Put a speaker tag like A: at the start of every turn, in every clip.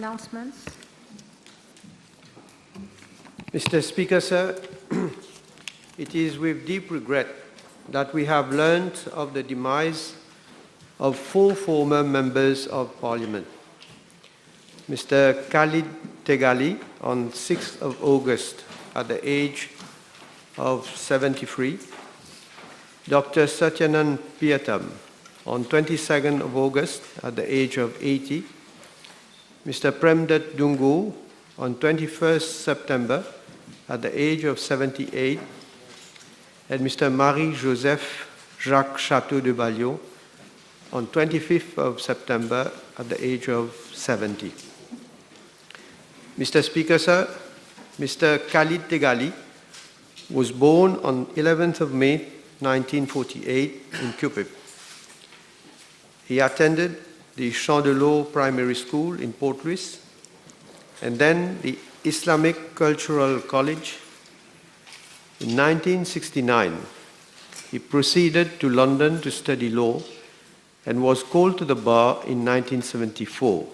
A: announcements.
B: Mr. Speaker, sir, it is with deep regret that we have learned of the demise of 4 former members of Parliament. Mr. Khalid Tegali on 6th of August at the age of 73, Dr. Satyanand Piyatam on 22nd of August at the age of 80, Mr. Premdat Dungu on 21st September at the age of 78, and Mr. Marie-Joseph Jacques Chateau de Ballion on 25th of September at the age of 70. Mr. Speaker, sir, Mr. Khalid Tegali was born on 11th of May 1948 in Cupid. He attended the Champ de l'Eau Primary School in Port Louis and then the Islamic Cultural College. In 1969, he proceeded to London to study law and was called to the bar in 1974.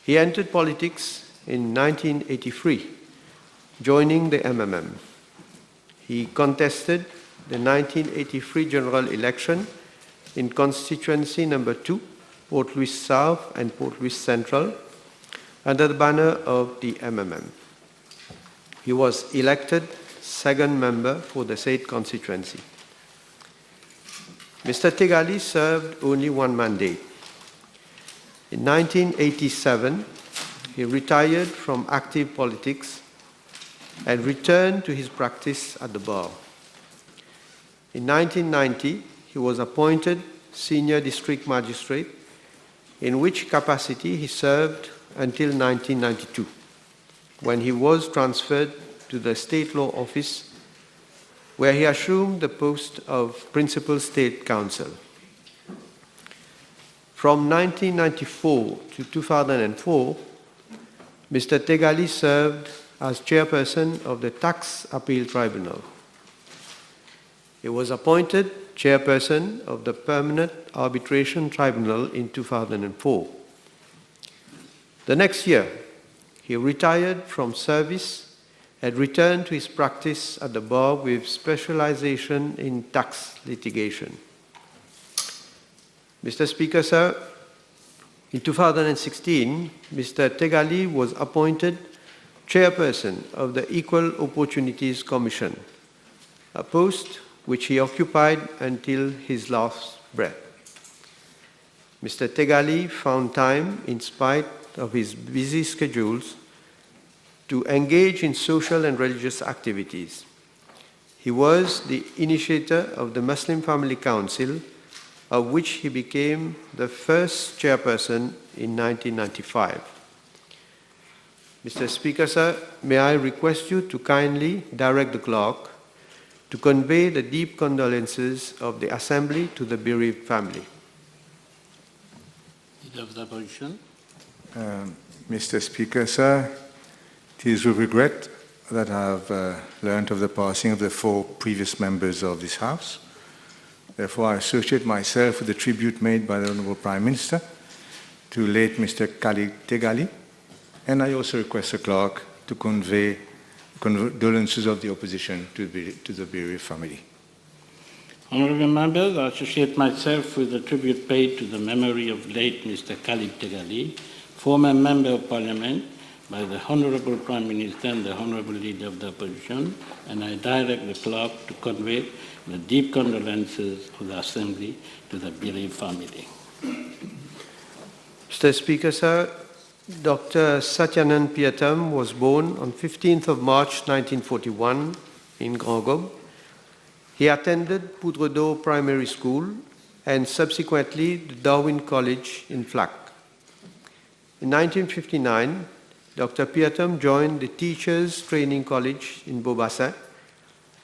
B: He entered politics in 1983, joining the MMM. He contested the 1983 general election in constituency number 2, Port Louis South and Port Louis Central, under the banner of the MMM. He was elected second member for the said constituency. Mr. Tegali served only 1 mandate. In 1987, he retired from active politics and returned to his practice at the bar. In 1990, he was appointed Senior District Magistrate, in which capacity he served until 1992, when he was transferred to the State Law Office, where he assumed the post of Principal State Counsel. From 1994 to 2004, Mr. Tegali served as chairperson of the Tax Appeal Tribunal. He was appointed chairperson of the Permanent Arbitration Tribunal in 2004. The next year, he retired from service and returned to his practice at the bar with specialization in tax litigation. Mr. Speaker, sir, in 2016, Mr. Tegali was appointed chairperson of the Equal Opportunities Commission, a post which he occupied until his last breath. Mr. Tegali found time, in spite of his busy schedules, to engage in social and religious activities. He was the initiator of the Muslim Family Council, of which he became the first chairperson in 1995. Mr. Speaker, sir, may I request you to kindly direct the clerk to convey the deep condolences of the Assembly to the bereaved family.
C: Leader of the Opposition.
D: Mr. Speaker, sir, it is with regret that I have learned of the passing of the 4 previous members of this House. Therefore, I associate myself with the tribute made by the Honourable Prime Minister to late Mr. Khalid Tegali, and I also request the clerk to convey condolences of the opposition to the bereaved family.
C: Honourable members, I associate myself with the tribute paid to the memory of late Mr. Khalid Tegali, former Member of Parliament, by the Honourable Prime Minister and the Honourable Leader of the Opposition, and I direct the clerk to convey the deep condolences of the Assembly to the bereaved family.
B: Mr. Speaker, sir, Dr. Satyanand Piyatam was born on 15th of March 1941 in Grand Gobe. He attended Poudre d'Eau Primary School and subsequently the Darwin College in Flac. In 1959, Dr. Piyatam joined the Teachers Training College in Beaubassin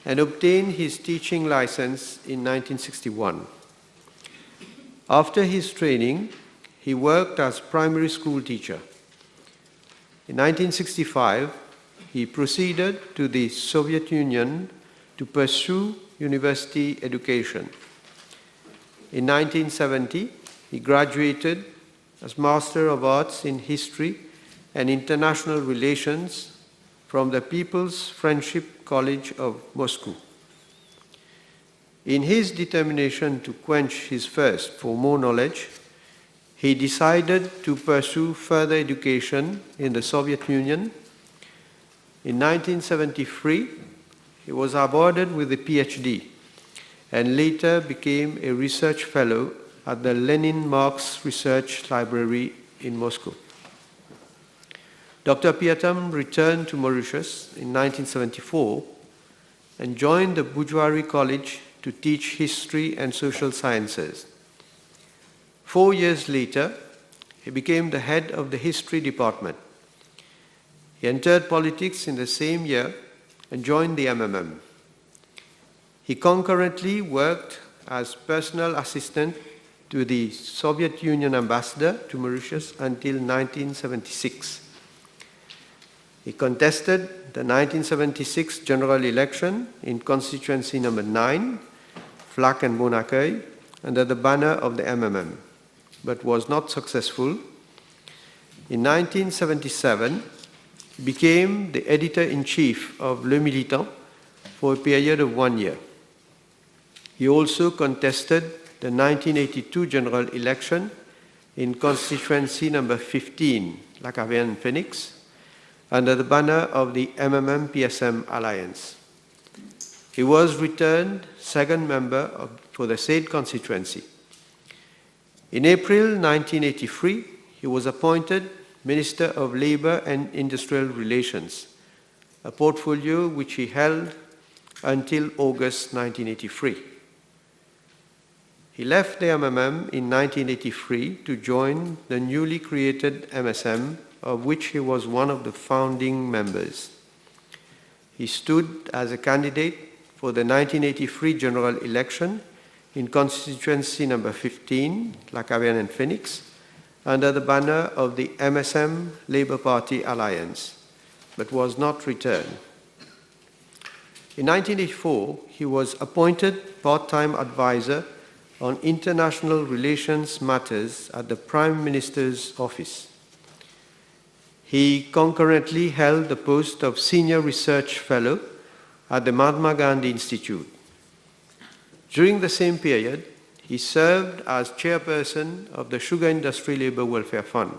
B: and obtained his teaching license in 1961. After his training, he worked as primary school teacher. In 1965, he proceeded to the Soviet Union to pursue university education. In 1970, he graduated as Master of Arts in History and International Relations from the People's Friendship College of Moscow. In his determination to quench his thirst for more knowledge, he decided to pursue further education in the Soviet Union. In 1973, he was awarded with a PhD and later became a research fellow at the Lenin-Marx Research Library in Moscow. Dr. Piatam returned to Mauritius in 1974 and joined the Bourgeoisie College to teach history and social sciences. 4 years later, he became the head of the history department. He entered politics in the same year and joined the MMM. He concurrently worked as personal assistant to the Soviet Union ambassador to Mauritius until 1976. He contested the 1976 general election in constituency number 9, Flac and Bon-Accueil, under the banner of the MMM, but was not successful. In 1977, he became the editor-in-chief of Le Militant for a period of 1 year. He also contested the 1982 general election in constituency number 15, La Caverne Phoenix, under the banner of the MMM-PSM alliance. He was returned second member for the said constituency. In April 1983, he was appointed Minister of Labour and Industrial Relations, a portfolio which he held until August 1983. He left the MMM in 1983 to join the newly created MSM, of which he was one of the founding members. He stood as a candidate for the 1983 general election in constituency number 15, La Caverne and Phoenix, under the banner of the MSM Labour Party Alliance, but was not returned. In 1984, he was appointed part-time advisor on international relations matters at the Prime Minister's office. He concurrently held the post of Senior Research Fellow at the Mahatma Gandhi Institute. During the same period, he served as chairperson of the Sugar Industry Labour Welfare Fund.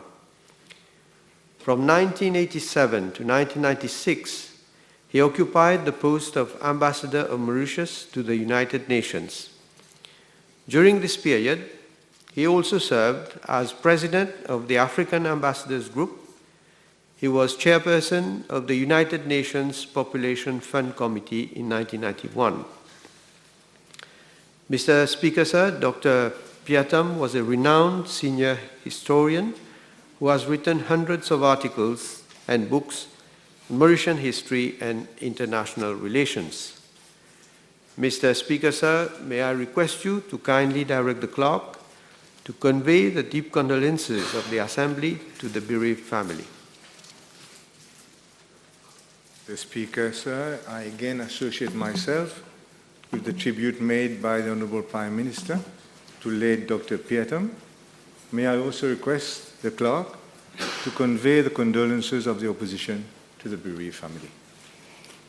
B: From 1987 to 1996, he occupied the post of Ambassador of Mauritius to the United Nations. During this period, he also served as president of the African Ambassadors Group. He was chairperson of the United Nations Population Fund Committee in 1991. Mr. Speaker, sir, Dr. Piatam was a renowned senior historian who has written hundreds of articles and books on Mauritian history and international relations. Mr. Speaker, sir, may I request you to kindly direct the clerk to convey the deep condolences of the Assembly to the bereaved family.
D: Mr. Speaker, sir, I again associate myself with the tribute made by the Honourable Prime Minister to late Dr. Piatam. May I also request the clerk to convey the condolences of the opposition to the bereaved family.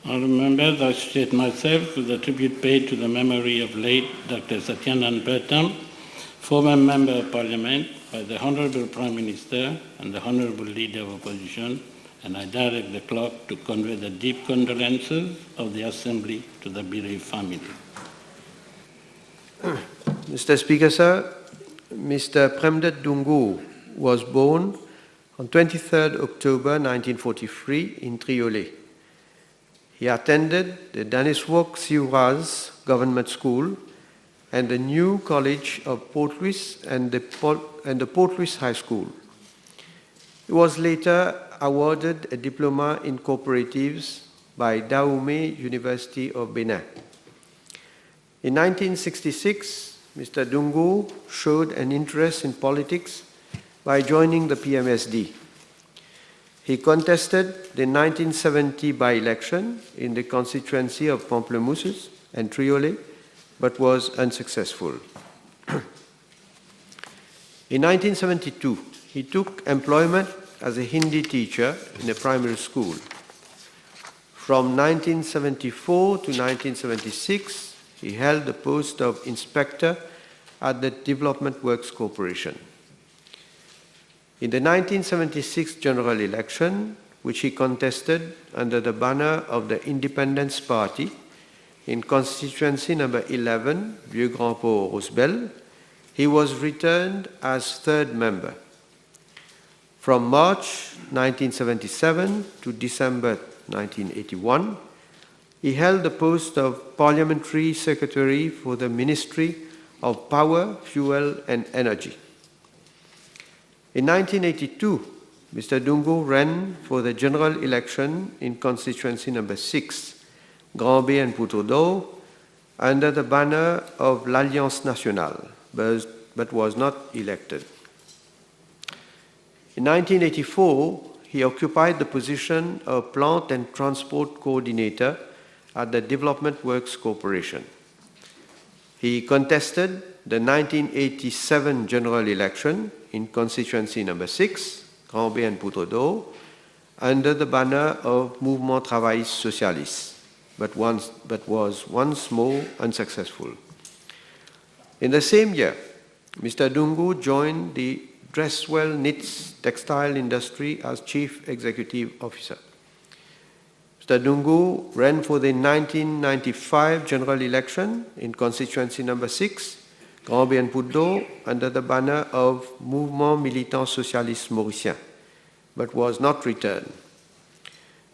C: Honourable members, I associate myself with the tribute paid to the memory of late Dr. Satyanand Piatam, former Member of Parliament, by the Honourable Prime Minister and the Honourable Leader of Opposition, and I direct the clerk to convey the deep condolences of the Assembly to the bereaved family.
B: Mr. Speaker, sir, Mr. Premdet Dungu was born on 23rd October 1943 in Triolet. He attended the Daniswok Siuraz Government School and the New College of Port Louis and the Port Louis High School. He was later awarded a diploma in cooperatives by Dahomey University of Benin. In 1966, Mr. Dungu showed an interest in politics by joining the PMSD. He contested the 1970 by-election in the constituency of Pamplemousses and Triolet, but was unsuccessful. In 1972, he took employment as a Hindi teacher in a primary school. From 1974 to 1976, he held the post of inspector at the Development Works Corporation. In the 1976 general election, which he contested under the banner of the Independence Party in constituency number 11, Vieux-Grand-Port-Rosebel, he was returned as third member. From March 1977 to December 1981, he held the post of Parliamentary Secretary for the Ministry of Power, Fuel and Energy. In 1982, Mr. Dungu ran for the general election in constituency number 6, Grand-Bay and Poutreau, under the banner of l'Alliance nationale, but was not elected. In 1984, he occupied the position of Plant and Transport Coordinator at the Development Works Corporation. He contested the 1987 general election in constituency number 6, Grand-Bay and Poutreau, under the banner of Mouvement Travailliste Socialiste, but was once more unsuccessful. In the same year, Mr. Dungu joined the Dresswell Knits textile industry as Chief Executive Officer. Mr. Dungu ran for the 1995 general election in constituency number 6, Grand-Bay and Poutreau, under the banner of Mouvement Militant Socialiste Mauricien, but was not returned.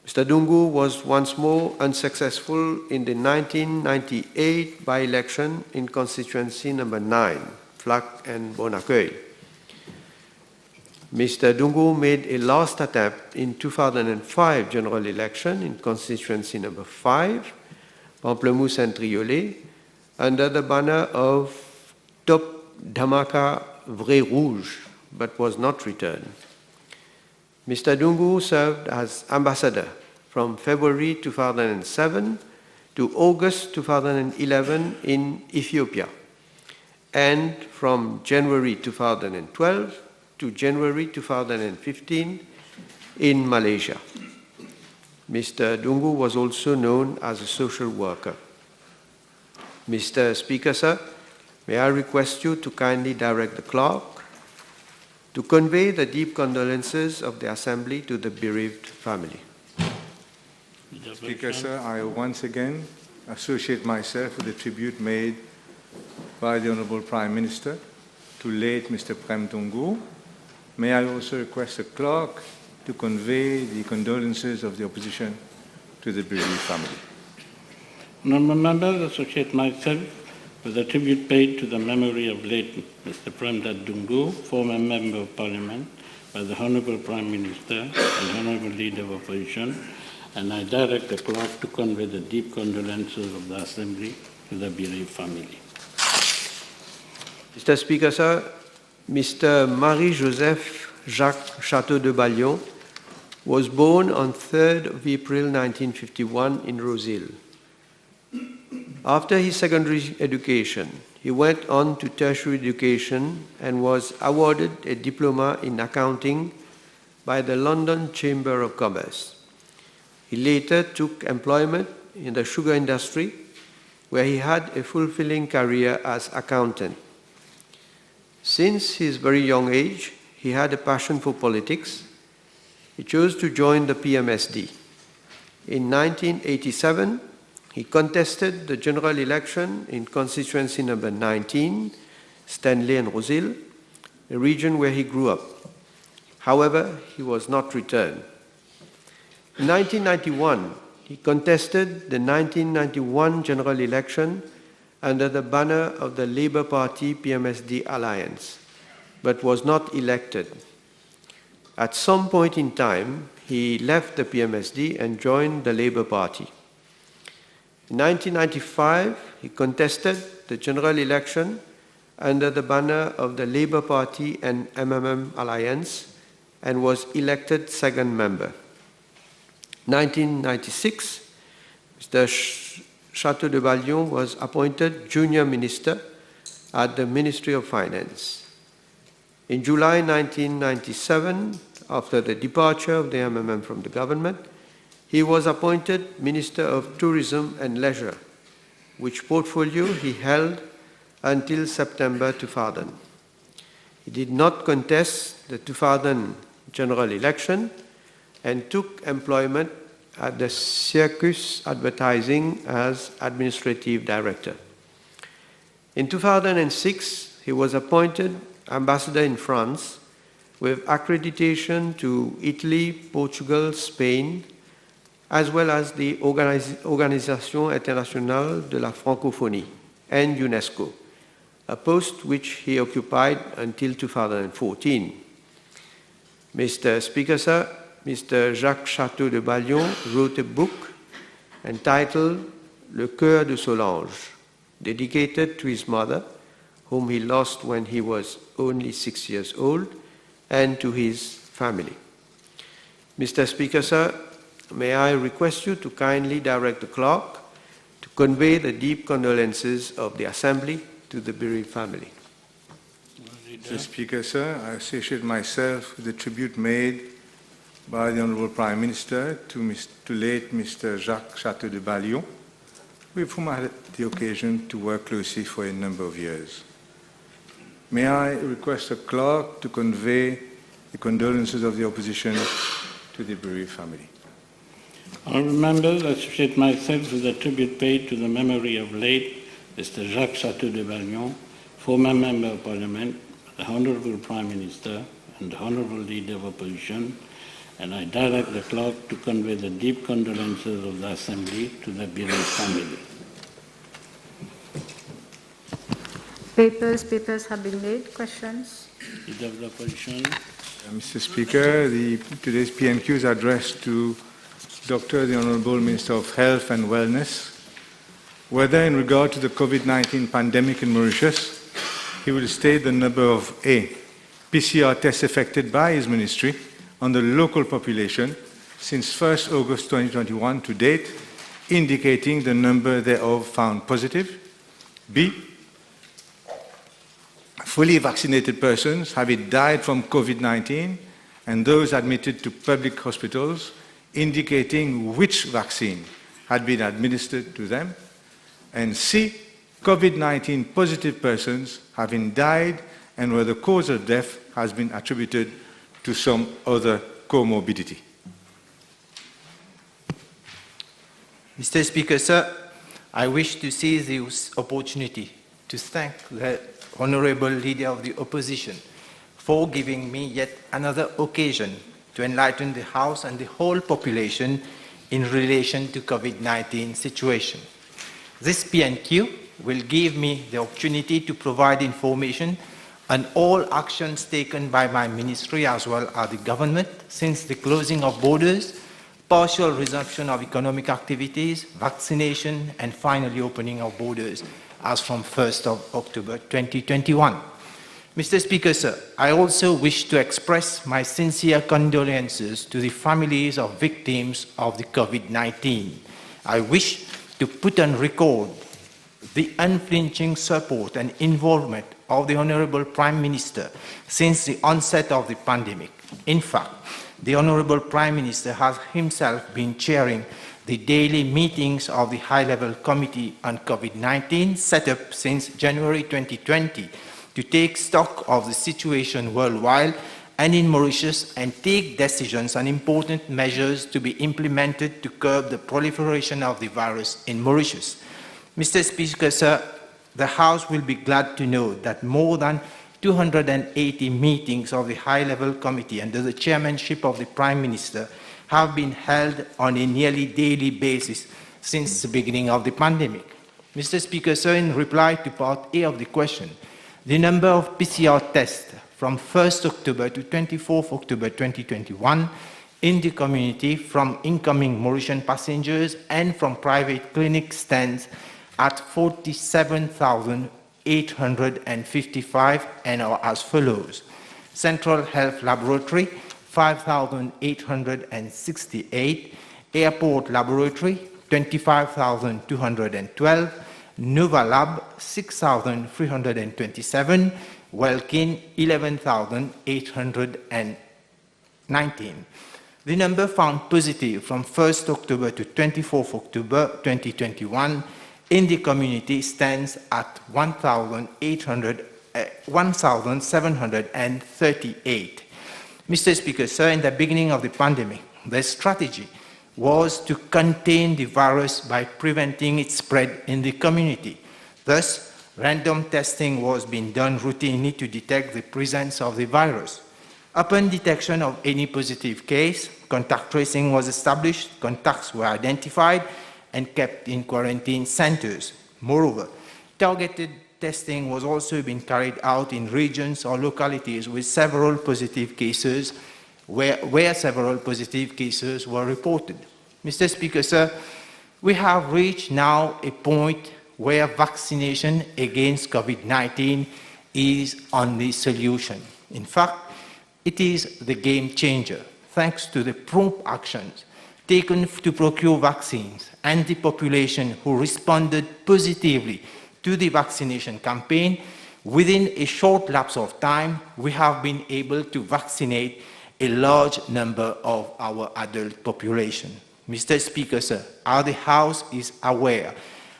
B: Mr. Dungu was once more unsuccessful in the 1998 by-election in constituency number 9, Flac and Bon-Accueil. Mr. Dungu made a last attempt in 2005 general election in constituency number 5, Pamplemousse and Triolet, under the banner of Top Dhamaka Vrai Rouge, but was not returned. Mr. Dungu served as ambassador from February 2007 to August 2011 in Ethiopia, and from January 2012 to January 2015 in Malaysia. Mr. Dungu was also known as a social worker. Mr. Speaker, sir, may I request you to kindly direct the clerk to convey the deep condolences of the Assembly to the bereaved family.
D: Speaker, sir, I once again associate myself with the tribute made by the Honourable Prime Minister to late Mr. Prem Dungu. May I also request the clerk to convey the condolences of the opposition to the bereaved family.
C: Honourable members, associate myself with the tribute paid to the memory of late Mr. Premdat Dungu, former Member of Parliament, by the Honourable Prime Minister and Honourable Leader of Opposition, and I direct the clerk to convey the deep condolences of the Assembly to the bereaved family.
B: Mr. Speaker, sir, Mr. Marie-Joseph Jacques Chateau de Ballion was born on 3rd of April 1951 in Rosehill. After his secondary education, he went on to tertiary education and was awarded a diploma in accounting by the London Chamber of Commerce. He later took employment in the sugar industry, where he had a fulfilling career as accountant. Since his very young age, he had a passion for politics. He chose to join the PMSD. In 1987, he contested the general election in constituency number 19, Stanley and Rosehill, a region where he grew up. However, he was not returned. In 1991, he contested the 1991 general election under the banner of the Labour Party PMSD alliance, but was not elected. At some point in time, he left the PMSD and joined the Labour Party. In 1995, he contested the general election under the banner of the Labour Party and MMM alliance and was elected second member. 1996, Mr. Chateau de Ballion was appointed junior minister at the Ministry of Finance. In July 1997, after the departure of the MMM from the government, he was appointed Minister of Tourism and Leisure, which portfolio he held until September 2000. He did not contest the 2000 general election and took employment at the Circus Advertising as Administrative Director. In 2006, he was appointed Ambassador in France with accreditation to Italy, Portugal, Spain, as well as the Organisation Internationale de la Francophonie and UNESCO, a post which he occupied until 2014. Mr. Speaker, sir, Mr. Jacques Chateau de Ballion wrote a book entitled Le Cœur de Solange, dedicated to his mother, whom he lost when he was only 6 years old, and to his family. Mr. Speaker, sir, may I request you to kindly direct the clerk to convey the deep condolences of the Assembly to the bereaved family.
D: Mr. Speaker, sir, I associate myself with the tribute made by the Honourable Prime Minister to late Mr. Jacques Chateau de Ballion, with whom I had the occasion to work closely for a number of years. May I request the clerk to convey the condolences of the opposition to the bereaved family.
C: Honourable members, I associate myself with the tribute paid to the memory of late Mr. Jacques Chateau de Ballion, former Member of Parliament, the Honourable Prime Minister, and the Honourable Leader of Opposition, and I direct the clerk to convey the deep condolences of the Assembly to the bereaved family.
A: Papers have been laid. Questions?
C: Leader of the Opposition.
D: Mr. Speaker, today's PNQ is addressed to Dr. the Honourable Minister of Health and Wellness, whether in regard to the COVID-19 pandemic in Mauritius, he will state the number of A, PCR tests effected by his ministry on the local population since 1st August 2021 to date, indicating the number thereof found positive. B, fully vaccinated persons having died from COVID-19 and those admitted to public hospitals, indicating which vaccine had been administered to them. And C, COVID-19 positive persons having died and where the cause of death has been attributed to some other comorbidity.
E: Mr. Speaker, sir, I wish to seize this opportunity to thank the Honourable Leader of the Opposition for giving me yet another occasion to enlighten the House and the whole population in relation to COVID-19 situation. This PNQ will give me the opportunity to provide information on all actions taken by my ministry as well as the government since the closing of borders, partial resumption of economic activities, vaccination, and finally opening of borders as from 1st of October 2021. Mr. Speaker, sir, I also wish to express my sincere condolences to the families of victims of the COVID-19. I wish to put on record the unflinching support and involvement of the Honourable Prime Minister since the onset of the pandemic. In fact, the Honourable Prime Minister has himself been chairing the daily meetings of the High-Level Committee on COVID-19 set up since January 2020 to take stock of the situation worldwide and in Mauritius and take decisions on important measures to be implemented to curb the proliferation of the virus in Mauritius. Mr. Speaker, sir, the House will be glad to know that more than 280 meetings of the High-Level Committee under the chairmanship of the Prime Minister have been held on a nearly daily basis since the beginning of the pandemic. Mr. Speaker, sir, in reply to Part A of the question, the number of PCR tests from 1st October to 24th October 2021 in the community from incoming Mauritian passengers and from private clinics stands at 47,855 and are as follows. Central Health Laboratory, 5,868. Airport Laboratory, 25,212. Nova Lab, 6,327. Welkin 11,819. The number found positive from 1st October to 24th October 2021 in the community stands at 1,738. Mr. Speaker, sir, in the beginning of the pandemic, the strategy was to contain the virus by preventing its spread in the community. Thus, random testing was being done routinely to detect the presence of the virus. Upon detection of any positive case, contact tracing was established, contacts were identified, and kept in quarantine centers. Moreover, targeted testing was also being carried out in regions or localities with several positive cases, where several positive cases were reported. Mr. Speaker, sir, we have reached now a point where vaccination against COVID-19 is only solution. In fact, it is the game changer, thanks to the prompt actions taken to procure vaccines and the population who responded positively to the vaccination campaign. Within a short lapse of time, we have been able to vaccinate a large number of our adult population. Mr. Speaker, sir, the House is aware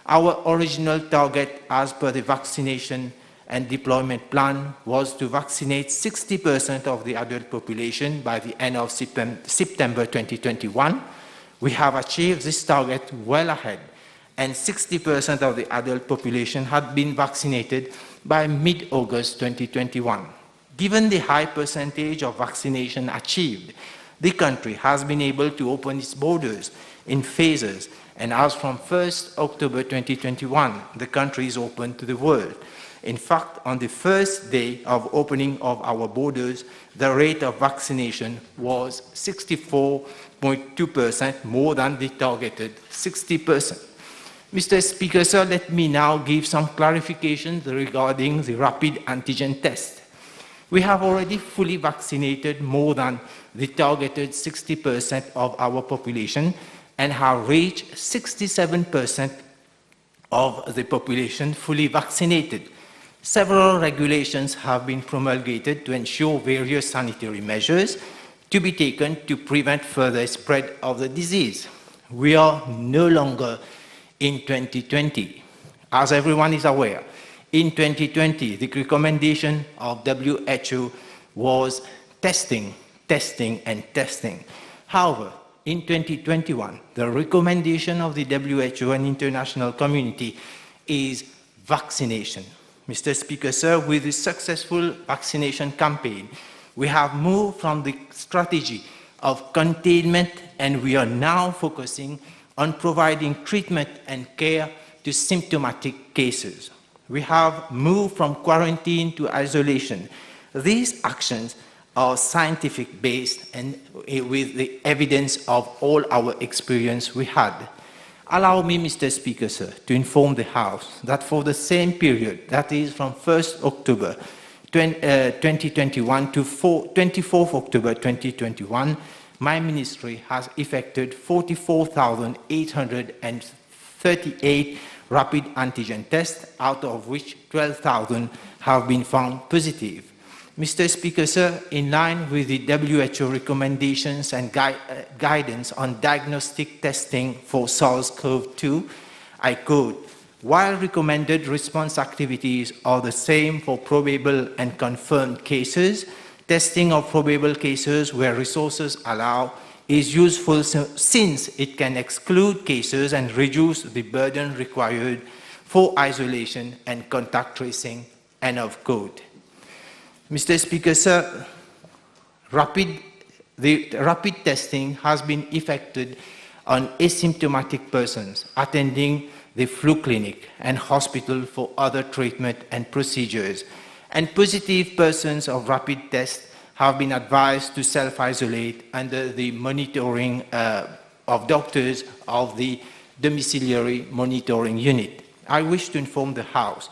E: our original target as per the vaccination and deployment plan was to vaccinate 60% of the adult population by the end of September 2021. We have achieved this target well ahead, and 60% of the adult population had been vaccinated by mid-August 2021. Given the high percentage of vaccination achieved, the country has been able to open its borders in phases, and as from 1st October 2021, the country is open to the world. In fact, on the first day of opening of our borders, the rate of vaccination was 64.2%, more than the targeted 60%. Mr. Speaker, sir, let me now give some clarifications regarding the rapid antigen test. We have already fully vaccinated more than the targeted 60% of our population and have reached 67% of the population fully vaccinated. Several regulations have been promulgated to ensure various sanitary measures to be taken to prevent further spread of the disease. We are no longer in 2020. As everyone is aware, in 2020, the recommendation of WHO was testing, testing, and testing. However, in 2021, the recommendation of the WHO and international community is vaccination. Mr. Speaker, sir, with the successful vaccination campaign, we have moved from the strategy of containment, and we are now focusing on providing treatment and care to symptomatic cases. We have moved from quarantine to isolation. These actions are scientific-based and with the evidence of all our experience we had. Allow me, Mr. Speaker, sir, to inform the House that for the same period, that is from 1st October 2021 to 24th October 2021, my ministry has effected 44,838 rapid antigen tests, out of which 12,000 have been found positive. Mr. Speaker, sir, in line with the WHO recommendations and guidance on diagnostic testing for SARS-CoV-2, I quote, while recommended response activities are the same for probable and confirmed cases, testing of probable cases where resources allow is useful since it can exclude cases and reduce the burden required for isolation and contact tracing, end of quote. Mr. Speaker, sir, the rapid testing has been effected on asymptomatic persons attending the flu clinic and hospital for other treatment and procedures, and positive persons of rapid test have been advised to self-isolate under the monitoring of doctors of the domiciliary monitoring unit. I wish to inform the House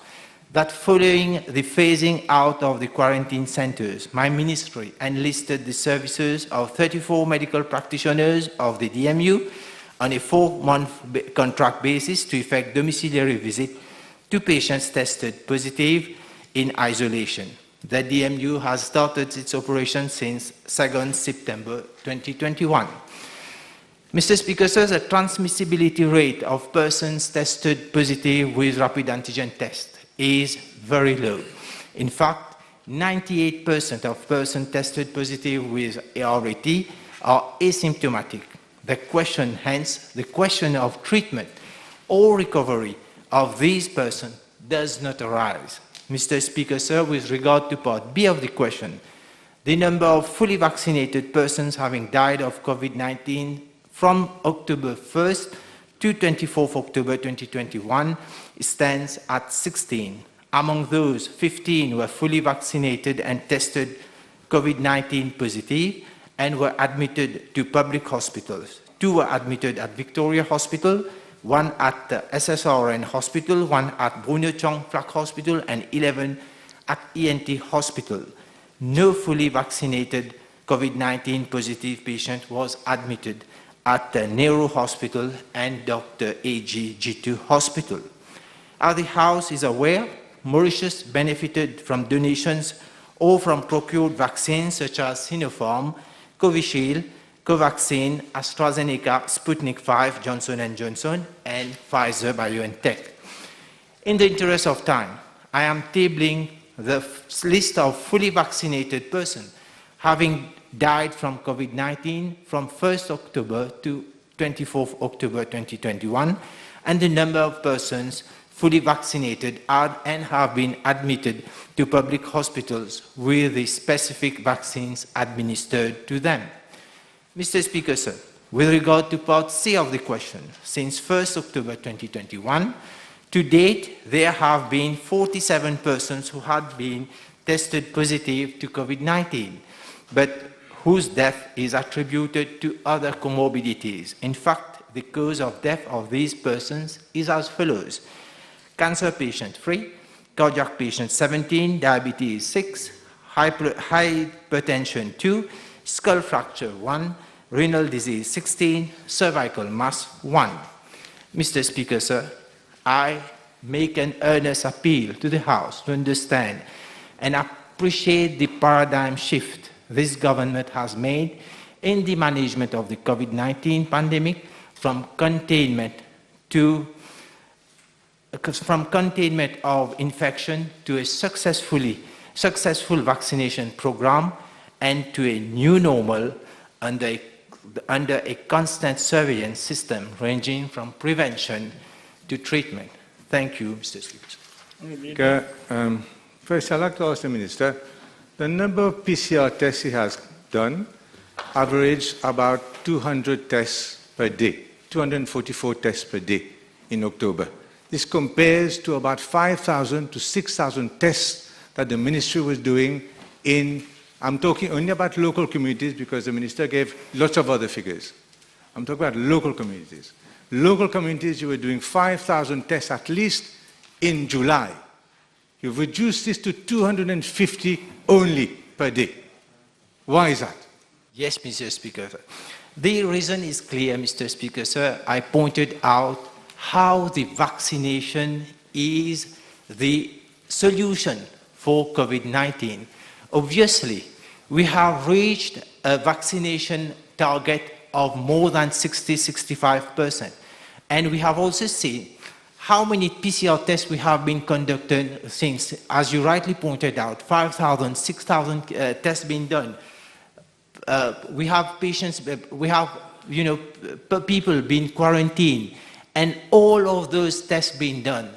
E: that following the phasing out of the quarantine centers, my ministry enlisted the services of 34 medical practitioners of the DMU on a 4-month contract basis to effect domiciliary visit to patients tested positive in isolation. The DMU has started its operation since 2nd September 2021. Mr. Speaker, sir, the transmissibility rate of persons tested positive with rapid antigen test is very low. In fact, 98% of persons tested positive with ARAT are asymptomatic. The question, hence, the question of treatment or recovery of these persons does not arise. Mr. Speaker, sir, with regard to Part B of the question, the number of fully vaccinated persons having died of COVID-19 from October 1st to 24th October 2021 stands at 16. Among those, 15 were fully vaccinated and tested COVID-19 positive and were admitted to public hospitals. 2 were admitted at Victoria Hospital, 1 at the SSRN Hospital, 1 at Bruno Chong Flak Hospital, and 11 at ENT Hospital. No fully vaccinated COVID-19 positive patient was admitted at the Nehru Hospital and Dr. A.G. Jitu Hospital. As the House is aware, Mauritius benefited from donations or from procured vaccines such as Sinopharm, Covishield, Covaxin, AstraZeneca, Sputnik V, Johnson & Johnson, and Pfizer-BioNTech. In the interest of time, I am tabling the list of fully vaccinated persons having died from COVID-19 from 1st October to 24th October 2021, and the number of persons fully vaccinated and have been admitted to public hospitals with the specific vaccines administered to them. Mr. Speaker, sir, with regard to Part C of the question, since 1st October 2021, to date, there have been 47 persons who had been tested positive to COVID-19, but whose death is attributed to other comorbidities. In fact, the cause of death of these persons is as follows: cancer patient 3, cardiac patient 17, diabetes 6, hypertension 2, skull fracture 1, renal disease 16, cervical mass 1. Mr. Speaker, sir, I make an earnest appeal to the House to understand and appreciate the paradigm shift this government has made in the management of the COVID-19 pandemic from containment of infection to a successful vaccination program and to a new normal under a constant surveillance system ranging from prevention to treatment. Thank you, Mr. Speaker.
D: First, I'd like to ask the Minister, the number of PCR tests he has done averaged about 200 tests per day, 244 tests per day in October. This compares to about 5,000 to 6,000 tests that the Ministry was doing in, I'm talking only about local communities because the Minister gave lots of other figures. I'm talking about local communities. Local communities, you were doing 5,000 tests at least in July. You've reduced this to 250 only per day. Why is that?
E: Yes, Mr. Speaker. The reason is clear, Mr. Speaker, sir. I pointed out how the vaccination is the solution for COVID-19. Obviously, we have reached a vaccination target of more than 60-65%. And we have also seen how many PCR tests we have been conducting since, as you rightly pointed out, 5,000, 6,000 tests being done. We have patients, we have people being quarantined, and all of those tests being done.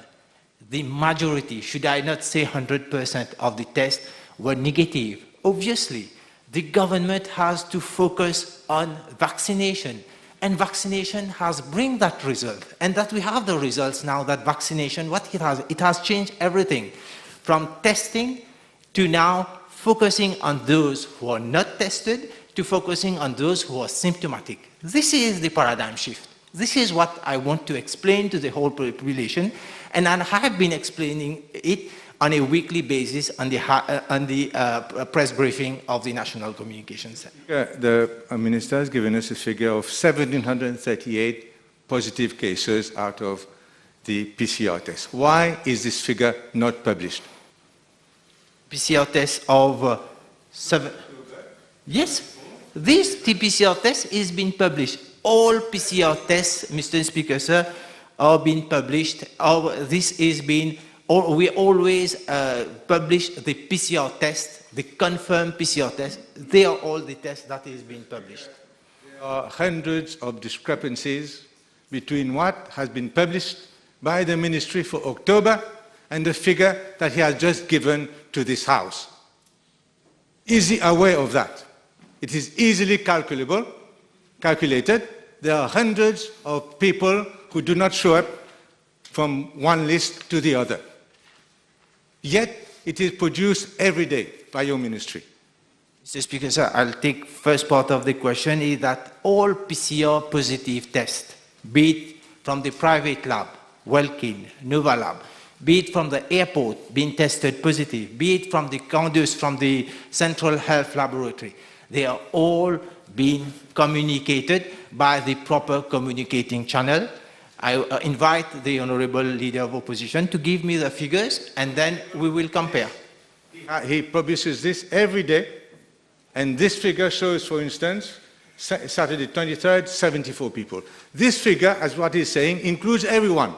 E: The majority, should I not say 100% of the tests, were negative. Obviously, the government has to focus on vaccination, and vaccination has bring that result, and that we have the results now. That vaccination, what it has changed everything, from testing to now focusing on those who are not tested to focusing on those who are symptomatic. This is the paradigm shift. This is what I want to explain to the whole population, and I have been explaining it on a weekly basis on the press briefing of the National Communication Center.
D: The Minister has given us a figure of 1,738 positive cases out of the PCR test. Why is this figure not published?
E: PCR test of 7. Yes, this PCR test is being published. All PCR tests, Mr. Speaker, sir, are being published. We always publish the PCR test, the confirmed PCR test. They are all the tests that is being published.
D: There are hundreds of discrepancies between what has been published by the Ministry for October and the figure that he has just given to this House. Is he aware of that? It is easily calculated. There are hundreds of people who do not show up from one list to the other. Yet, it is produced every day by your ministry.
E: Mr. Speaker, sir, I'll take first part of the question is that all PCR positive tests, be it from the private lab, Welkin, Nova Lab, be it from the airport being tested positive, be it from the conduits from the Central Health Laboratory, they are all being communicated by the proper communicating channel. I invite the Honourable Leader of Opposition to give me the figures and then we will compare.
D: He publishes this every day, and this figure shows, for instance, Saturday 23rd, 74 people. This figure, as what he's saying, includes everyone.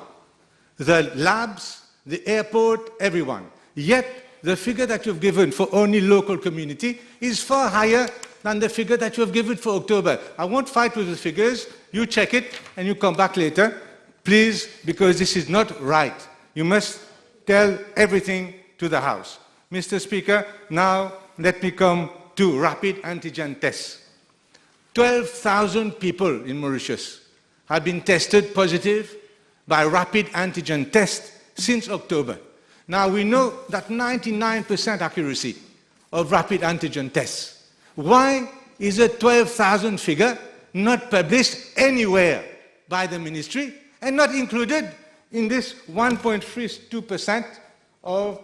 D: The labs, the airport, everyone. Yet, the figure that you've given for only local community is far higher than the figure that you have given for October. I won't fight with the figures. You check it and you come back later. Please, because this is not right. You must tell everything to the House. Mr. Speaker, now let me come to rapid antigen tests. 12,000 people in Mauritius have been tested positive by rapid antigen test since October. Now we know that 99% accuracy of rapid antigen tests. Why is a 12,000 figure not published anywhere by the ministry and not included in this 1.32% of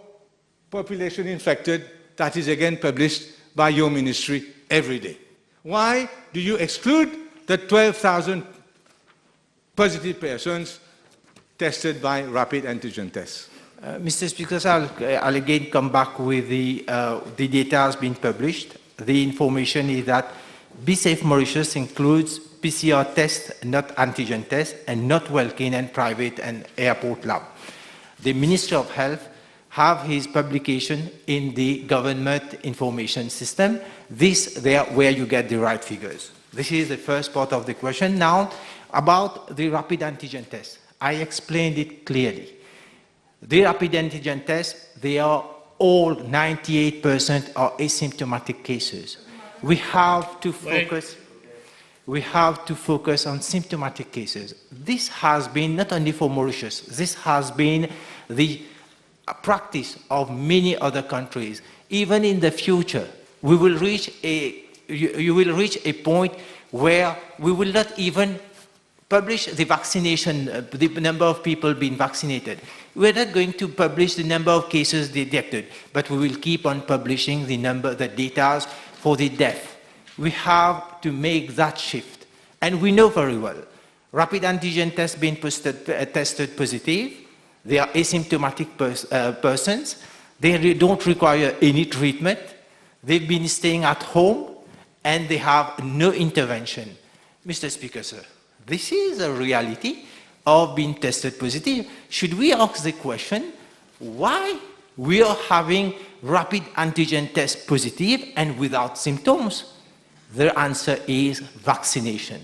D: population infected that is again published by your ministry every day? Why do you exclude the 12,000 positive persons tested by rapid antigen tests?
E: Mr. Speaker, I'll again come back with the data has been published. The information is that Be Safe Mauritius includes PCR tests, not antigen tests, and not Welkin and private and airport lab. The Ministry of Health have his publication in the government information system. There where you get the right figures. This is the first part of the question. Now, about the rapid antigen test. I explained it clearly. The rapid antigen tests, they are all 98% are asymptomatic cases. We have to focus. We have to focus on symptomatic cases. This has been not only for Mauritius. This has been the practice of many other countries. Even in the future, we will reach you will reach a point where we will not even publish the vaccination, the number of people being vaccinated. We're not going to publish the number of cases detected, but we will keep on publishing the data for the death. We have to make that shift. And we know very well, rapid antigen tests being tested positive, they are asymptomatic persons, they don't require any treatment, they've been staying at home, and they have no intervention. Mr. Speaker, sir, this is a reality of being tested positive. Should we ask the question, why we are having rapid antigen test positive and without symptoms? The answer is vaccination.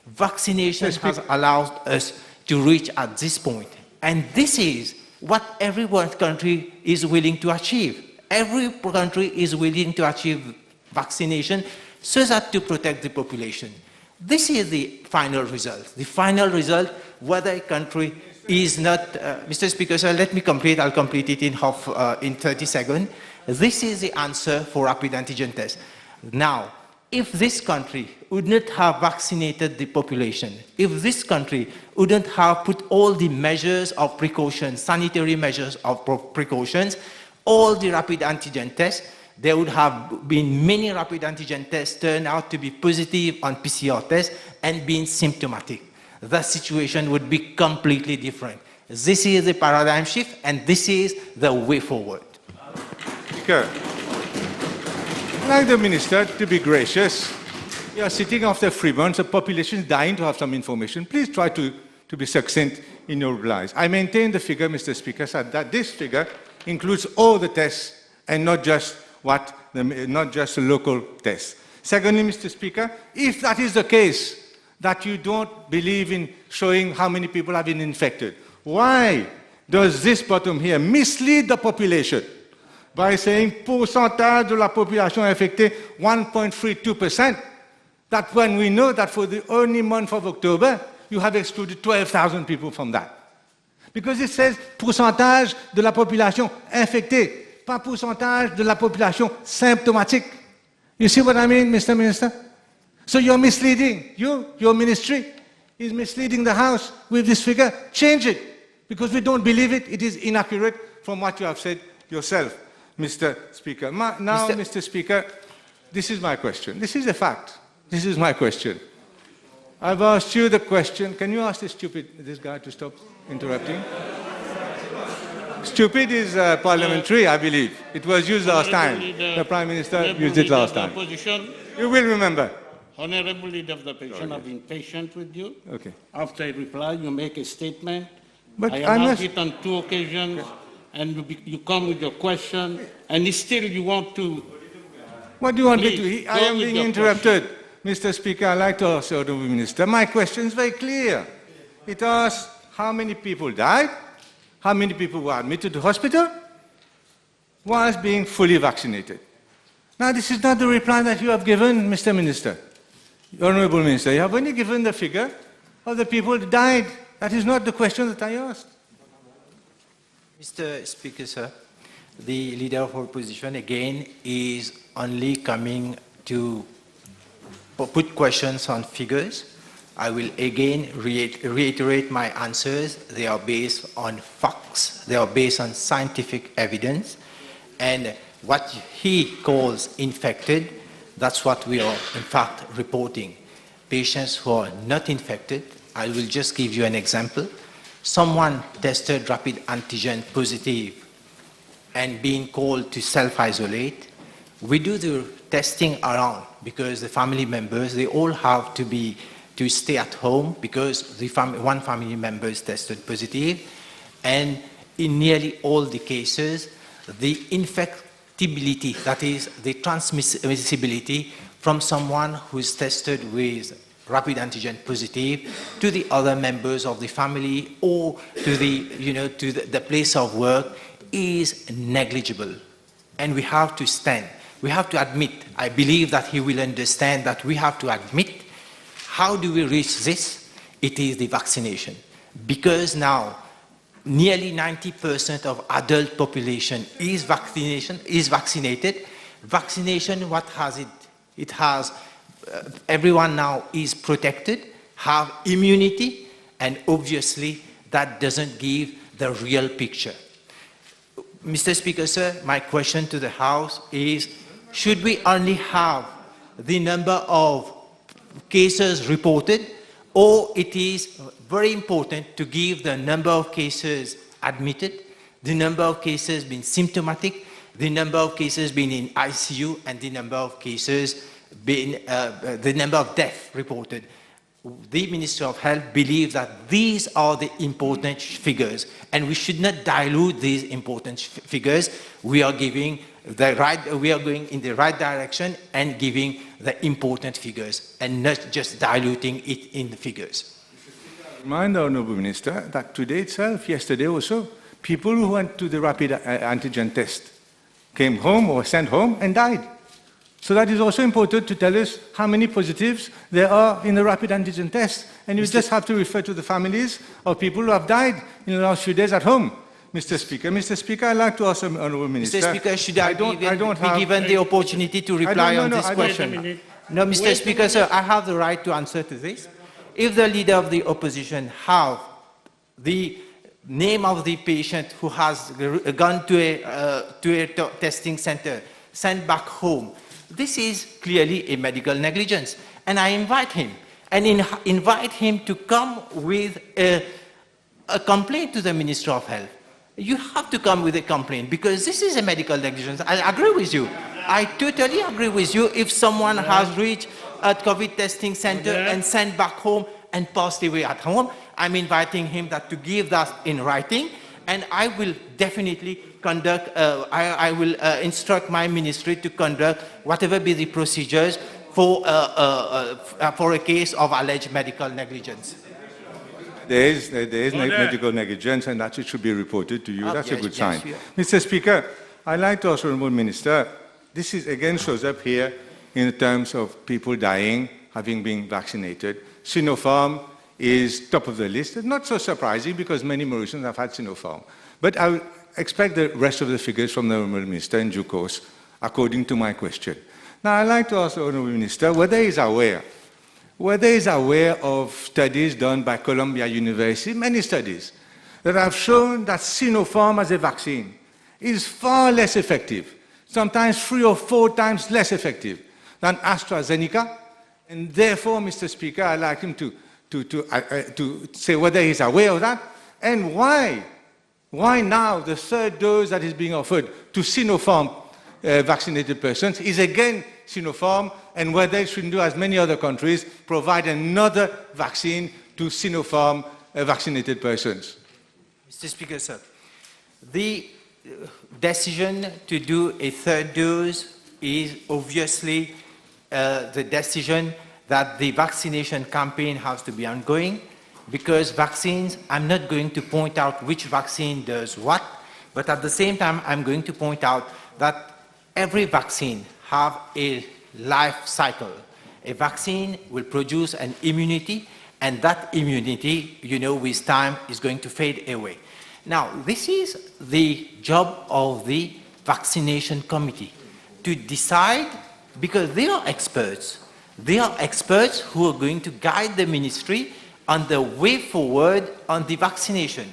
E: Vaccination has allowed us to reach at this point. And this is what every country is willing to achieve. Every country is willing to achieve vaccination so that to protect the population. This is the final result. The final result, whether a country is not... Mr. Speaker, sir, let me complete. I'll complete it in 30 seconds. This is the answer for rapid antigen test. Now, if this country would not have vaccinated the population, if this country wouldn't have put all the measures of precaution, sanitary measures of precautions, all the rapid antigen tests, there would have been many rapid antigen tests turn out to be positive on PCR tests and being symptomatic. The situation would be completely different. This is the paradigm shift, and this is the way forward.
D: Speaker, I'd like the Minister to be gracious. You are sitting after 3 months, the population is dying to have some information. Please try to be succinct in your replies. I maintain the figure, Mr. Speaker, that this figure includes all the tests and not just the local tests. Secondly, Mr. Speaker, if that is the case, that you don't believe in showing how many people have been infected, why does this bottom here mislead the population by saying pourcentage de la population infectée 1.32%? That when we know that for the only month of October, you have excluded 12,000 people from that. Because it says pourcentage de la population infectée, pas pourcentage de la population symptomatique. You see what I mean, Mr. Minister? So you're misleading. Your ministry is misleading the House with this figure. Change it, because we don't believe it. It is inaccurate from what you have said yourself, Mr. Speaker. Mr. Speaker, this is my question. This is a fact. This is my question. I've asked you the question. Can you ask this guy to stop interrupting? Stupid is parliamentary, I believe. It was used last time. The Prime Minister used it last time. You will remember.
C: Honorable Leader of the Opposition, I've been patient with you.
D: Okay.
C: After I reply, you make a statement.
D: But
C: I
D: I
C: announced
D: must...
C: it on 2 occasions, and you come with your question, and still you want to...
D: What do you want me
C: Please,
D: to... I am being interrupted. Mr. Speaker, I'd like to ask the Honourable Minister. My question is very clear. It asks how many people died, how many people were admitted to hospital, whilst being fully vaccinated. Now, this is not the reply that you have given, Mr. Minister. Honourable Minister, you have only given the figure of the people who died. That is not the question that I asked.
E: Mr. Speaker, sir, the Leader of Opposition again is only coming to put questions on figures. I will again reiterate my answers. They are based on facts. They are based on scientific evidence. And what he calls infected, that's what we are in fact reporting. Patients who are not infected, I will just give you an example. Someone tested rapid antigen positive and being called to self-isolate. We do the testing around because the family members, they all have to stay at home because one family member is tested positive. And in nearly all the cases, the infectability, that is the transmissibility from someone who is tested with rapid antigen positive to the other members of the family or to the place of work is negligible. And we have to stand. We have to admit, I believe that he will understand that we have to admit, how do we reach this? It is the vaccination. Because now, nearly 90% of adult population is vaccinated. Vaccination, what has it? It has, everyone now is protected, have immunity, and obviously that doesn't give the real picture. Mr. Speaker, sir, my question to the House is, should we only have the number of cases reported, or it is very important to give the number of cases admitted, the number of cases being symptomatic, the number of cases being in ICU, and the number of cases being, the number of deaths reported? The Minister of Health believes that these are the important figures, and we should not dilute these important figures. We are going in the right direction and giving the important figures, and not just diluting it in the figures.
D: Remind the Honourable Minister that today itself, yesterday also, people who went to the rapid antigen test came home or sent home and died. So that is also important to tell us how many positives there are in the rapid antigen test. And you just have to refer to the families of people who have died in the last few days at home. Mr. Speaker, I'd like to ask the Honourable Minister.
E: Mr. Speaker, should I be given the opportunity to reply on this question? No, Mr. Speaker, sir, I have the right to answer to this. If the Leader of the Opposition have the name of the patient who has gone to a testing center, sent back home, this is clearly a medical negligence. And I invite him, invite him to come with a complaint to the Minister of Health. you have to come with a complaint because this is a medical negligence. I agree with you. I totally agree with you. If someone has reached a COVID testing center and sent back home and passed away at home, I'm inviting him to give that in writing, and I will definitely conduct, I will instruct my ministry to conduct whatever be the procedures for a case of alleged medical negligence.
D: There is medical negligence, and that it should be reported to you. That's
E: yes,
D: a good
E: yes,
D: sign.
E: yeah.
D: Mr. Speaker, I'd like to ask the Honourable Minister, this is again shows up here in terms of people dying, having been vaccinated. Sinopharm is top of the list. It's not so surprising because many Mauritians have had Sinopharm. But I will expect the rest of the figures from the Honourable Minister in due course, according to my question. Now, I'd like to ask the Honourable Minister whether he is aware of studies done by Columbia University, many studies, that have shown that Sinopharm as a vaccine is far less effective, sometimes 3 or 4 times less effective than AstraZeneca. And therefore, Mr. Speaker, I'd like him to say whether he's aware of that and why now the third dose that is being offered to Sinopharm vaccinated persons is again Sinopharm, and whether it shouldn't do as many other countries, provide another vaccine to Sinopharm vaccinated persons.
E: Mr. Speaker, sir, the decision to do a third dose is obviously the decision that the vaccination campaign has to be ongoing, because vaccines, I'm not going to point out which vaccine does what, but at the same time, I'm going to point out that every vaccine have a life cycle. A vaccine will produce an immunity, and that immunity, with time is going to fade away. Now, this is the job of the vaccination committee to decide, because they are experts. They are experts who are going to guide the ministry on the way forward on the vaccination.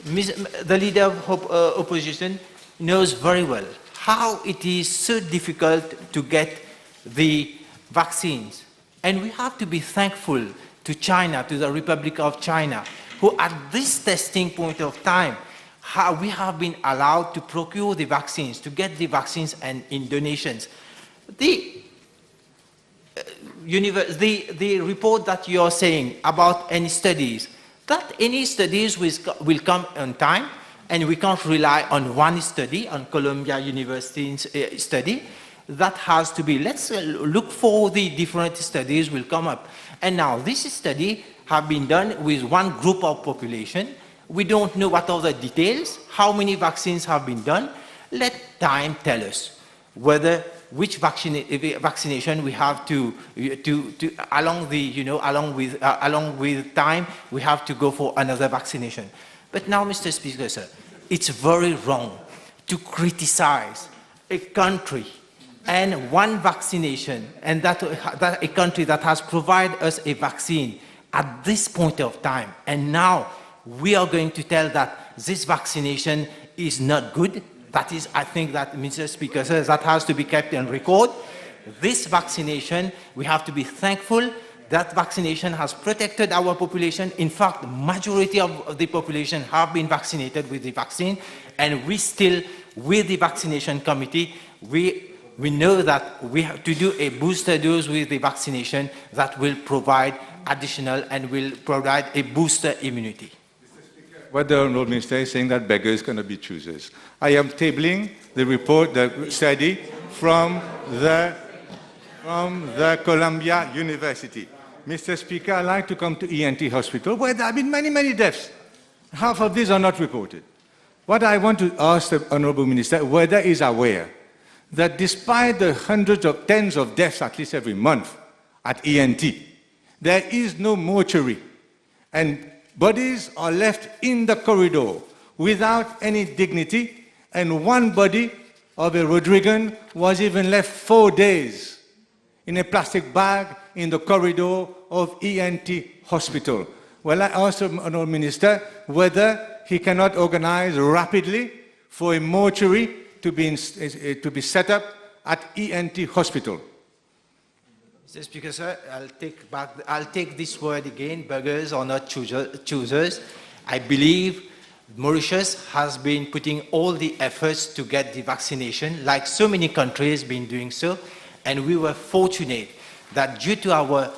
E: The leader of opposition knows very well how it is so difficult to get the vaccines. And we have to be thankful to China, to the Republic of China, who at this testing point of time, we have been allowed to procure the vaccines, to get the vaccines and in donations. The report that you're saying about any studies, that any studies will come on time, and we can't rely on one study, on Columbia University's study. That has to be, let's look for the different studies will come up. And now this study have been done with one group of population. We don't know what are the details, how many vaccines have been done. Let time tell us whether which vaccination we have to along with time, we have to go for another vaccination. But now, Mr. Speaker, sir, it's very wrong to criticize a country and one vaccination, and that a country that has provided us a vaccine at this point of time, and now we are going to tell that this vaccination is not good. That is, I think that, Mr. Speaker, sir, that has to be kept on record. This vaccination, we have to be thankful that vaccination has protected our population. In fact, the majority of the population have been vaccinated with the vaccine, and we still, with the vaccination committee, we know that we have to do a booster dose with the vaccination that will provide additional and will provide a booster immunity.
D: What the Honourable Minister is saying that beggars cannot be choosers. I am tabling the report, the study from the Columbia University. Mr. Speaker, I'd like to come to ENT Hospital, where there have been many, many deaths. Half of these are not reported. What I want to ask the Honourable Minister, whether he is aware that despite the tens of deaths at least every month at ENT, there is no mortuary, and bodies are left in the corridor without any dignity, and one body of a Rodrigan was even left 4 days in a plastic bag in the corridor of ENT Hospital. Well, I asked the Honourable Minister whether he cannot organize rapidly for a mortuary to be set up at ENT Hospital.
E: Mr. Speaker, sir, I'll take this word again. Beggars are not choosers. I believe Mauritius has been putting all the efforts to get the vaccination, like so many countries been doing so, and we were fortunate that due to our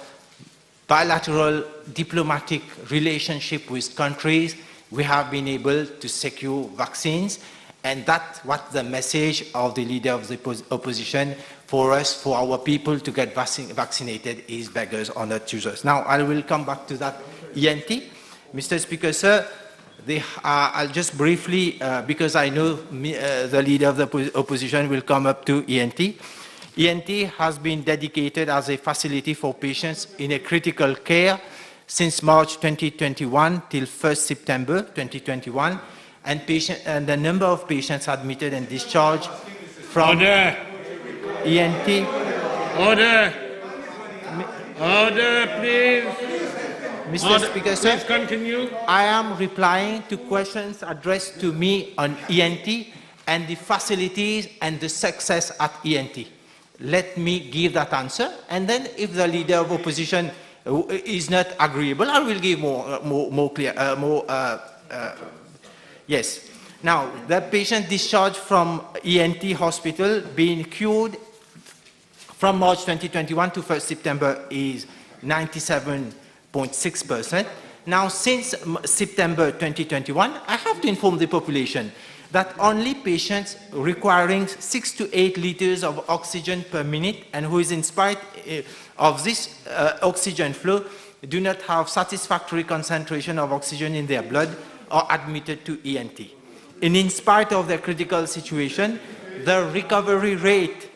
E: bilateral diplomatic relationship with countries, we have been able to secure vaccines, and that's what the message of the leader of the opposition for us, for our people to get vaccinated is beggars are not choosers. Now, I will come back to that ENT. Mr. Speaker, sir, I'll just briefly, because I know the leader of the opposition will come up to ENT. ENT has been dedicated as a facility for patients in a critical care since March 2021 till 1st September 2021, and the number of patients admitted and discharged from
C: Order.
E: ENT.
C: Order. Order, please.
E: Mr.
C: Order.
E: Speaker, sir,
C: Please continue.
E: I am replying to questions addressed to me on ENT and the facilities and the success at ENT. Let me give that answer, and then if the leader of opposition is not agreeable, I will give more clear, yes. Now, the patient discharged from ENT hospital being cured from March 2021 to 1st September is 97.6%. Now, since September 2021, I have to inform the population that only patients requiring 6 to 8 liters of oxygen per minute and who is in spite of this oxygen flow do not have satisfactory concentration of oxygen in their blood are admitted to ENT. And in spite of their critical situation, the recovery rate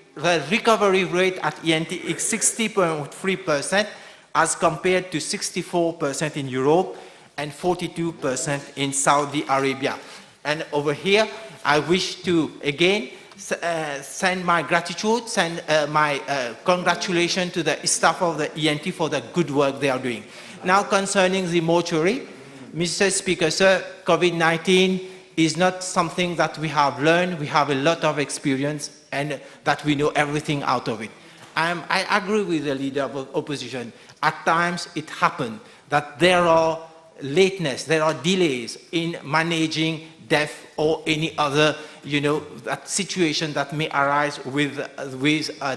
E: at ENT is 60.3% as compared to 64% in Europe and 42% in Saudi Arabia. And over here, I wish to again send my gratitude, send my congratulations to the staff of the ENT for the good work they are doing. Now concerning the mortuary, Mr. Speaker, sir, COVID-19 is not something that we have learned. We have a lot of experience and that we know everything out of it. I agree with the leader of opposition. At times it happened that there are lateness, there are delays in managing death or any other, that situation that may arise with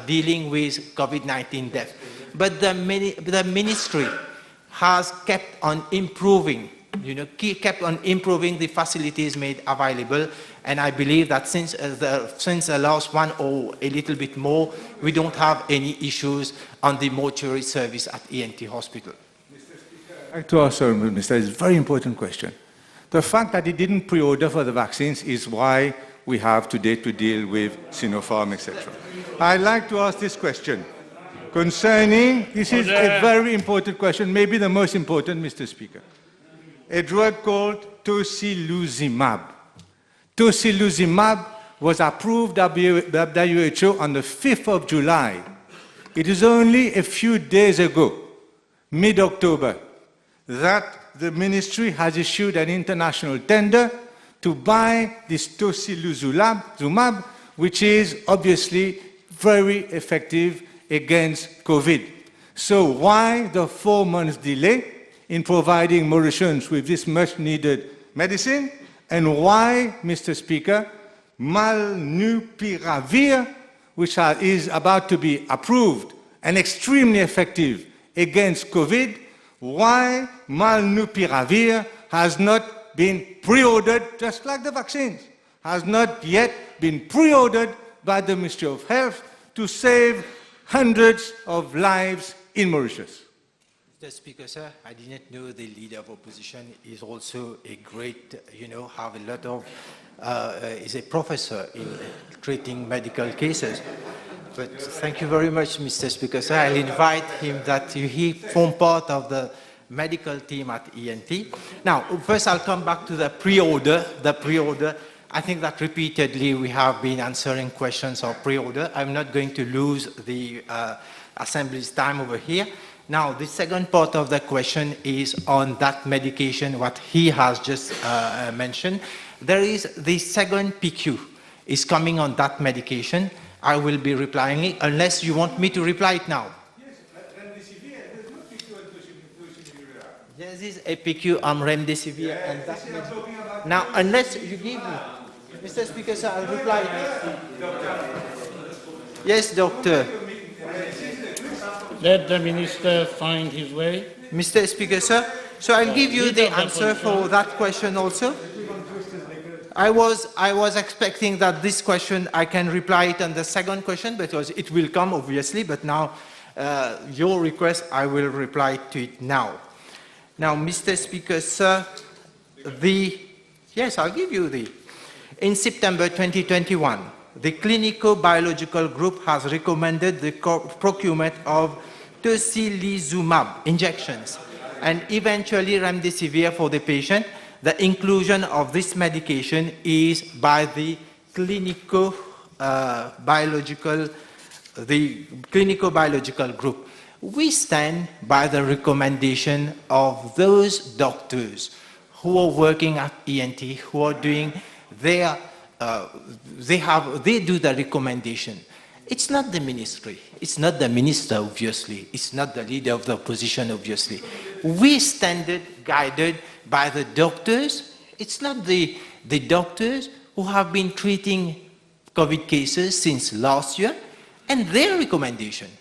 E: dealing with COVID-19 death. But the ministry has kept on improving, kept on improving the facilities made available. And I believe that since the last one or a little bit more, we don't have any issues on the mortuary service at ENT Hospital.
D: I'd like to ask, Minister, it's a very important question. The fact that he didn't pre-order for the vaccines is why we have today to deal with Sinopharm, etc. I'd like to ask this question concerning, this is a very important question, maybe the most important, Mr. Speaker. A drug called tocilizumab. Tocilizumab was approved by the WHO on the 5th of July. It is only a few days ago, mid-October, that the ministry has issued an international tender to buy this tocilizumab, which is obviously very effective against COVID. So why the 4 months delay in providing Mauritians with this much-needed medicine? And why, Mr. Speaker, molnupiravir, which is about to be approved and extremely effective against COVID, why molnupiravir has not been pre-ordered, just like the vaccines, has not yet been pre-ordered by the Ministry of Health to save hundreds of lives in Mauritius.
E: Mr. Speaker, sir, I didn't know the leader of opposition is also a great, have a lot of, is a professor in treating medical cases. But thank you very much, Mr. Speaker, sir. I'll invite him that he form part of the medical team at ENT. Now, first I'll come back to the pre-order. I think that repeatedly we have been answering questions of pre-order. I'm not going to lose the Assembly's time over here. Now, the second part of the question is on that medication, what he has just mentioned. There is the second PQ is coming on that medication. I will be replying it, unless you want me to reply it now. This is APQ, remdesivir, and that. Now, unless you give me, Mr. Speaker, sir, I'll reply. Yes, doctor.
C: Let the minister find his way.
E: Mr. Speaker, sir, so I'll give you the answer for that question also. I was expecting that this question, I can reply it on the second question because it will come obviously, but now your request, I will reply to it now. Now, Mr. Speaker, sir, yes, I'll give you in September 2021, the clinical biological group has recommended the procurement of tocilizumab injections and eventually remdesivir for the patient. The inclusion of this medication is by the clinical biological group. We stand by the recommendation of those doctors who are working at ENT, who are doing they do the recommendation. It's not the ministry, it's not the minister, obviously, it's not the leader of the opposition, obviously. We stand guided by the doctors. It's not the doctors who have been treating COVID cases since last year, and their recommendation.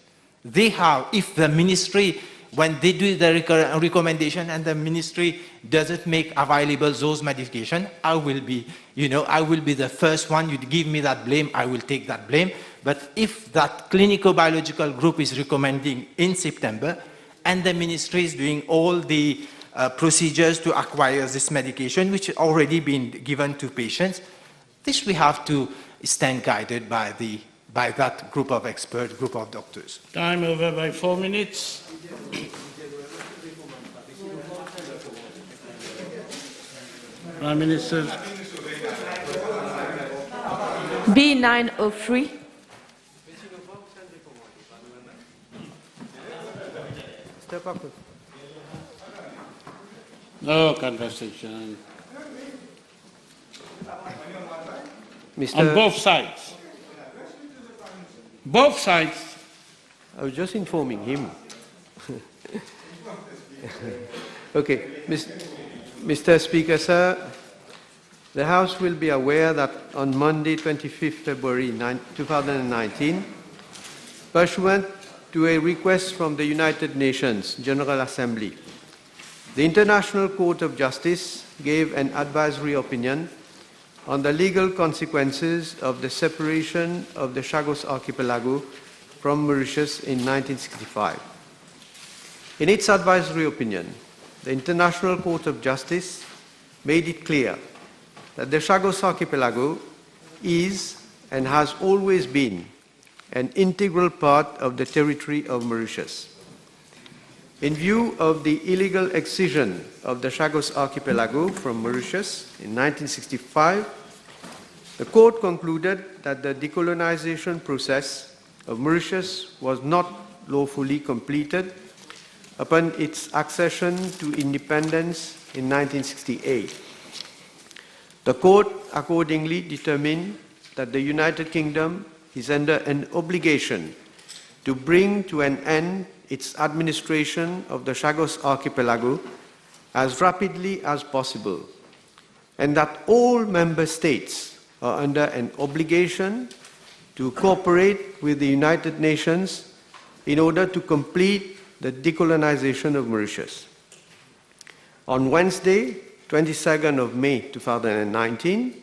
E: They have, if the ministry, when they do the recommendation and the ministry doesn't make available those medication, I will be the first one. You give me that blame, I will take that blame. But if that clinical biological group is recommending in September, and the ministry is doing all the procedures to acquire this medication, which has already been given to patients, this we have to stand guided by that group of experts, group of doctors.
C: Time over by 4 minutes. Prime Minister.
A: B903.
B: Step up.
C: No conversation.
B: Mr.
C: On both sides. Both sides.
B: I was just informing him. Okay, Mr. Speaker, sir, the House will be aware that on Monday, 25th February 2019, pursuant to a request from the United Nations General Assembly, the International Court of Justice gave an advisory opinion on the legal consequences of the separation of the Chagos Archipelago from Mauritius in 1965. In its advisory opinion, the International Court of Justice made it clear that the Chagos Archipelago is and has always been an integral part of the territory of Mauritius. In view of the illegal excision of the Chagos Archipelago from Mauritius in 1965, the court concluded that the decolonization process of Mauritius was not lawfully completed upon its accession to independence in 1968. The court accordingly determined that the United Kingdom is under an obligation to bring to an end its administration of the Chagos Archipelago as rapidly as possible, and that all member states are under an obligation to cooperate with the United Nations in order to complete the decolonization of Mauritius. On Wednesday, 22nd of May 2019,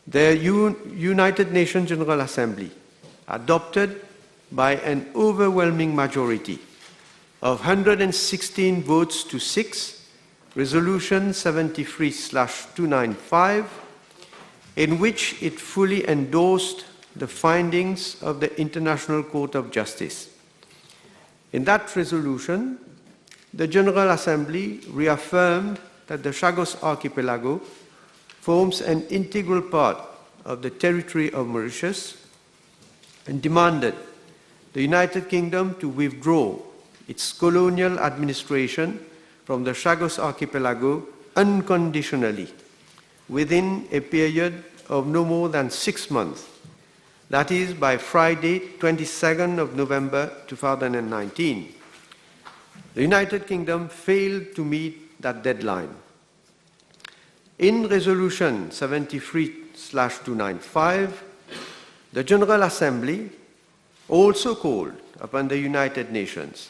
B: the United Nations General Assembly adopted by an overwhelming majority of 116 votes to 6, Resolution 73/295, in which it fully endorsed the findings of the International Court of Justice. In that resolution, the General Assembly reaffirmed that the Chagos Archipelago forms an integral part of the territory of Mauritius and demanded the United Kingdom to withdraw its colonial administration from the Chagos Archipelago unconditionally within a period of no more than 6 months, that is by Friday, 22nd of November 2019. the United Kingdom failed to meet that deadline. In Resolution 73/295, the General Assembly also called upon the United Nations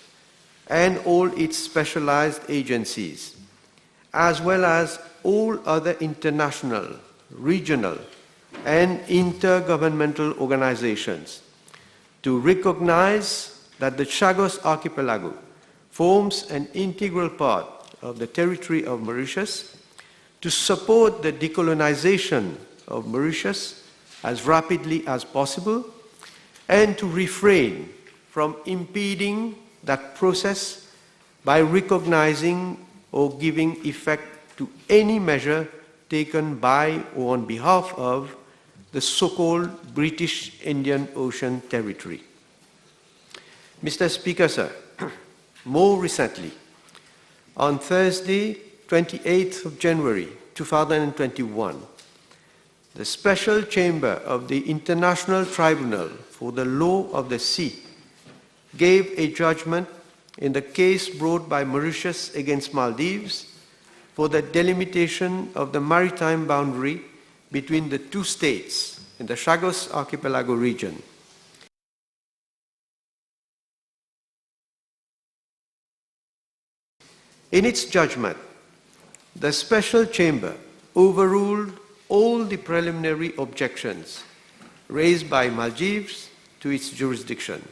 B: and all its specialized agencies, as well as all other international, regional, and intergovernmental organizations to recognize that the Chagos Archipelago forms an integral part of the territory of Mauritius, to support the decolonization of Mauritius as rapidly as possible, and to refrain from impeding that process by recognizing or giving effect to any measure taken by or on behalf of the so-called British Indian Ocean Territory. Mr. Speaker, sir, more recently, on Thursday, 28th of January 2021, the Special Chamber of the International Tribunal for the Law of the Sea gave a judgment in the case brought by Mauritius against Maldives for the delimitation of the maritime boundary between the two states in the Chagos Archipelago region. In its judgment, the Special Chamber overruled all the preliminary objections raised by Maldives to its jurisdiction.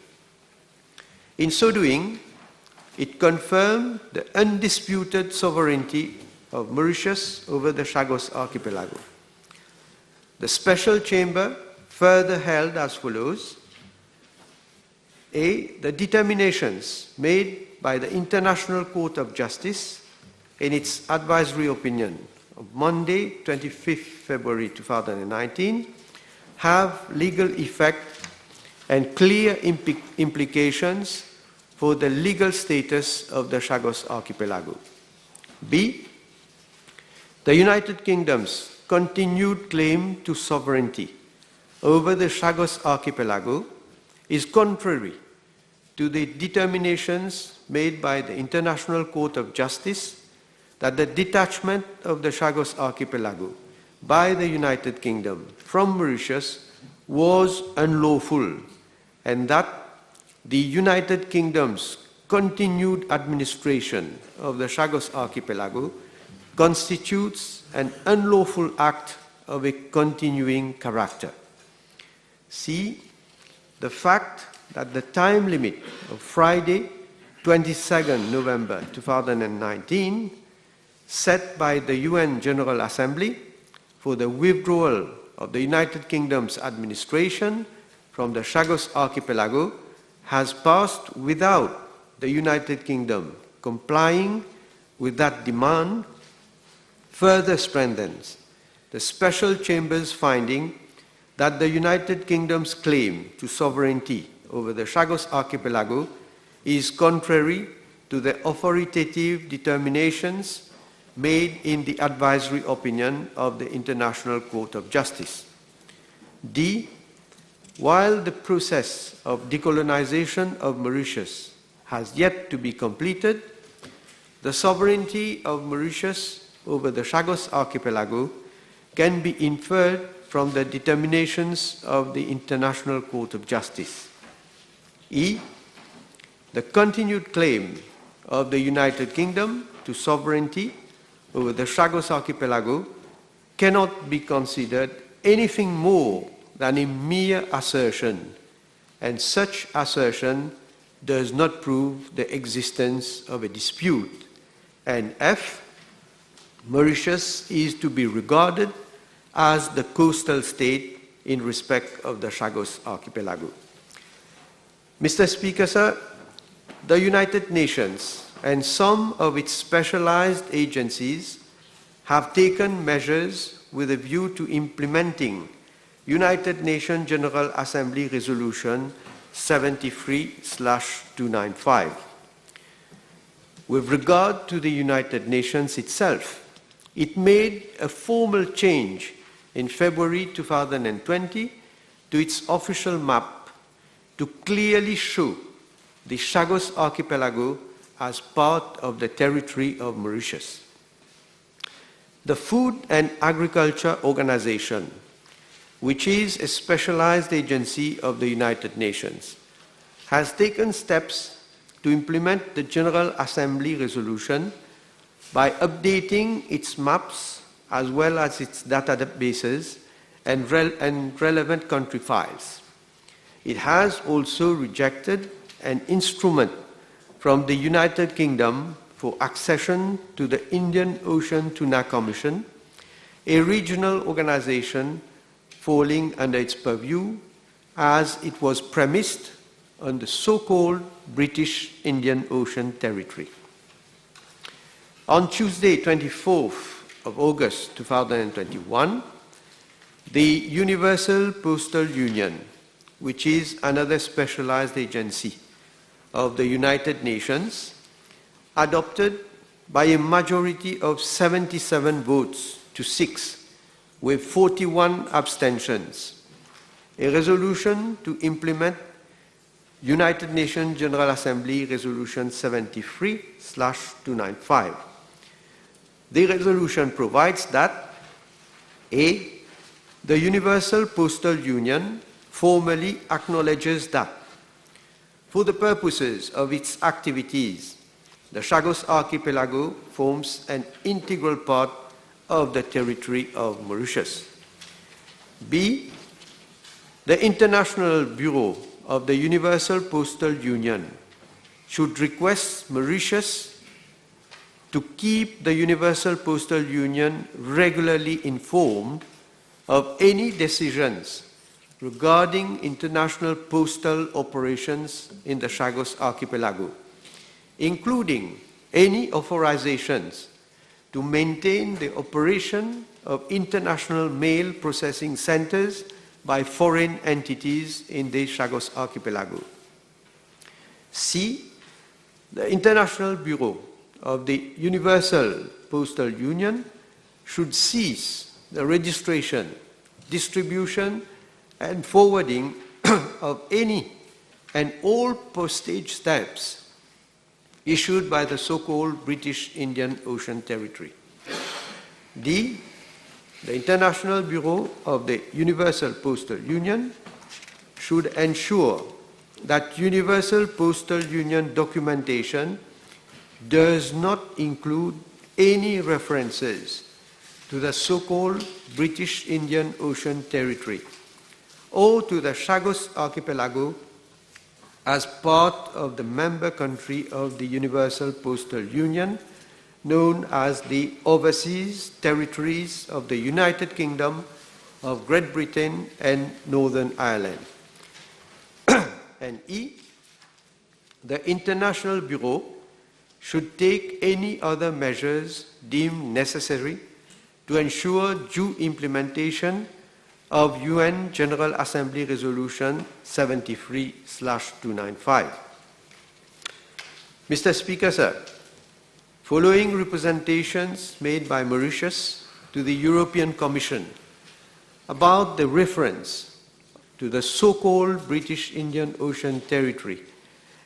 B: In so doing, it confirmed the undisputed sovereignty of Mauritius over the Chagos Archipelago. The Special Chamber further held as follows: A. The determinations made by the International Court of Justice in its advisory opinion of Monday, 25th February 2019, have legal effect and clear implications for the legal status of the Chagos Archipelago. B. The United Kingdom's continued claim to sovereignty over the Chagos Archipelago is contrary to the determinations made by the International Court of Justice that the detachment of the Chagos Archipelago by the United Kingdom from Mauritius was unlawful, and that the United Kingdom's continued administration of the Chagos Archipelago constitutes an unlawful act of a continuing character. C. The fact that the time limit of Friday, 22nd November 2019, set by the UN General Assembly for the withdrawal of the United Kingdom's administration from the Chagos Archipelago has passed without the United Kingdom complying with that demand further strengthens the Special Chamber's finding that the United Kingdom's claim to sovereignty over the Chagos Archipelago is contrary to the authoritative determinations made in the advisory opinion of the International Court of Justice. D. While the process of decolonization of Mauritius has yet to be completed, the sovereignty of Mauritius over the Chagos Archipelago can be inferred from the determinations of the International Court of Justice. E. The continued claim of the United Kingdom to sovereignty over the Chagos Archipelago cannot be considered anything more than a mere assertion, and such assertion does not prove the existence of a dispute. And F. Mauritius is to be regarded as the coastal state in respect of the Chagos Archipelago. Mr. Speaker, sir, the United Nations and some of its specialized agencies have taken measures with a view to implementing United Nations General Assembly Resolution 73/295. With regard to the United Nations itself, it made a formal change in February 2020 to its official map to clearly show the Chagos Archipelago as part of the territory of Mauritius. The Food and Agriculture Organization, which is a specialized agency of the United Nations, has taken steps to implement the General Assembly resolution by updating its maps as well as its databases and relevant country files. It has also rejected an instrument from the United Kingdom for accession to the Indian Ocean Tuna Commission, a regional organization falling under its purview as it was premised on the so-called British Indian Ocean Territory. On Tuesday, 24th of August 2021, the Universal Postal Union, which is another specialized agency of the United Nations, adopted by a majority of 77 votes to 6, with 41 abstentions, a resolution to implement United Nations General Assembly Resolution 73/295. The resolution provides that A. The Universal Postal Union formally acknowledges that for the purposes of its activities, the Chagos Archipelago forms an integral part of the territory of Mauritius. B. The International Bureau of the Universal Postal Union should request Mauritius to keep the Universal Postal Union regularly informed of any decisions regarding international postal operations in the Chagos Archipelago, including any authorizations to maintain the operation of international mail processing centers by foreign entities in the Chagos Archipelago. C. The International Bureau of the Universal Postal Union should cease the registration, distribution, and forwarding of any and all postage stamps issued by the so-called British Indian Ocean Territory. D. The International Bureau of the Universal Postal Union should ensure that Universal Postal Union documentation does not include any references to the so-called British Indian Ocean Territory or to the Chagos Archipelago as part of the member country of the Universal Postal Union, known as the Overseas Territories of the United Kingdom of Great Britain and Northern Ireland. And E. The International Bureau should take any other measures deemed necessary to ensure due implementation of UN General Assembly Resolution 73/295. Mr. Speaker, sir, following representations made by Mauritius to the European Commission about the reference to the so-called British Indian Ocean Territory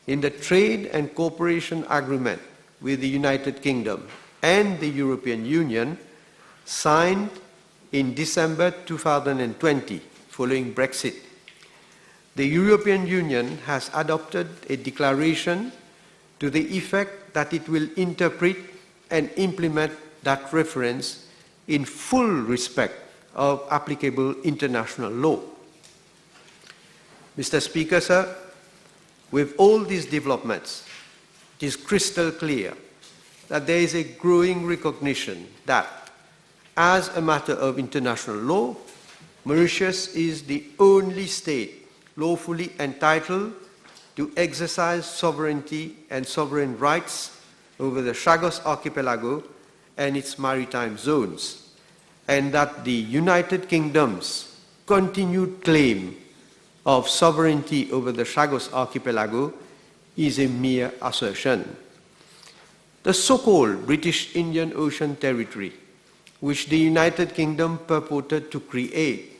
B: in the Trade and Cooperation Agreement with the United Kingdom and the European Union signed in December 2020 following Brexit, the European Union has adopted a declaration to the effect that it will interpret and implement that reference in full respect of applicable international law. Mr. Speaker, sir, with all these developments, it is crystal clear that there is a growing recognition that, as a matter of international law, Mauritius is the only state lawfully entitled to exercise sovereignty and sovereign rights over the Chagos Archipelago and its maritime zones, and that the United Kingdom's continued claim of sovereignty over the Chagos Archipelago is a mere assertion. The so-called British Indian Ocean Territory, which the United Kingdom purported to create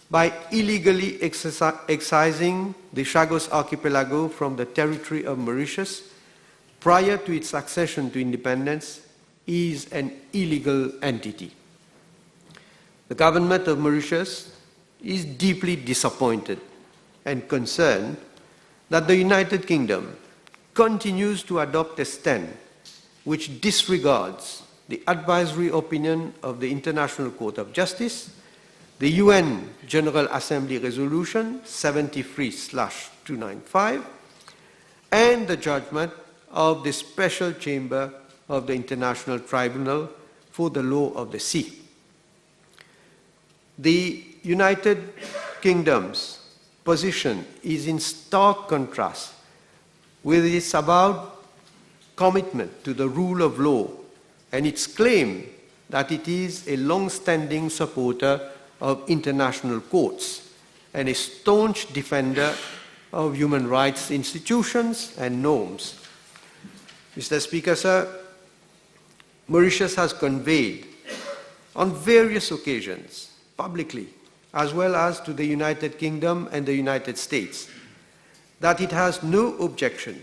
B: by illegally excising the Chagos Archipelago from the territory of Mauritius, prior to its accession to independence, is an illegal entity. The government of Mauritius is deeply disappointed and concerned that the United Kingdom continues to adopt a stand which disregards the advisory opinion of the International Court of Justice, the UN General Assembly Resolution 73/295, and the judgment of the Special Chamber of the International Tribunal for the Law of the Sea. The United Kingdom's position is in stark contrast with its avowed commitment to the rule of law and its claim that it is a long-standing supporter of international courts and a staunch defender of human rights institutions and norms. Mr. Speaker, sir, Mauritius has conveyed on various occasions, publicly, as well as to the United Kingdom and the United States, that it has no objection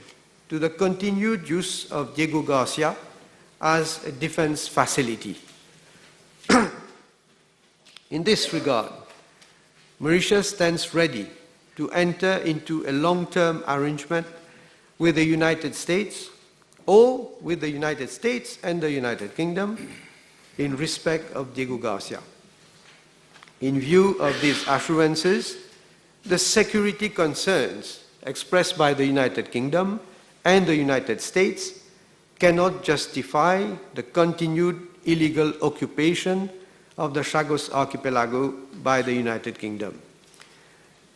B: to the continued use of Diego Garcia as a defense facility. In this regard, Mauritius stands ready to enter into a long-term arrangement with the United States or with the United States and the United Kingdom in respect of Diego Garcia. In view of these assurances, the security concerns expressed by the United Kingdom and the United States cannot justify the continued illegal occupation of the Chagos Archipelago by the United Kingdom.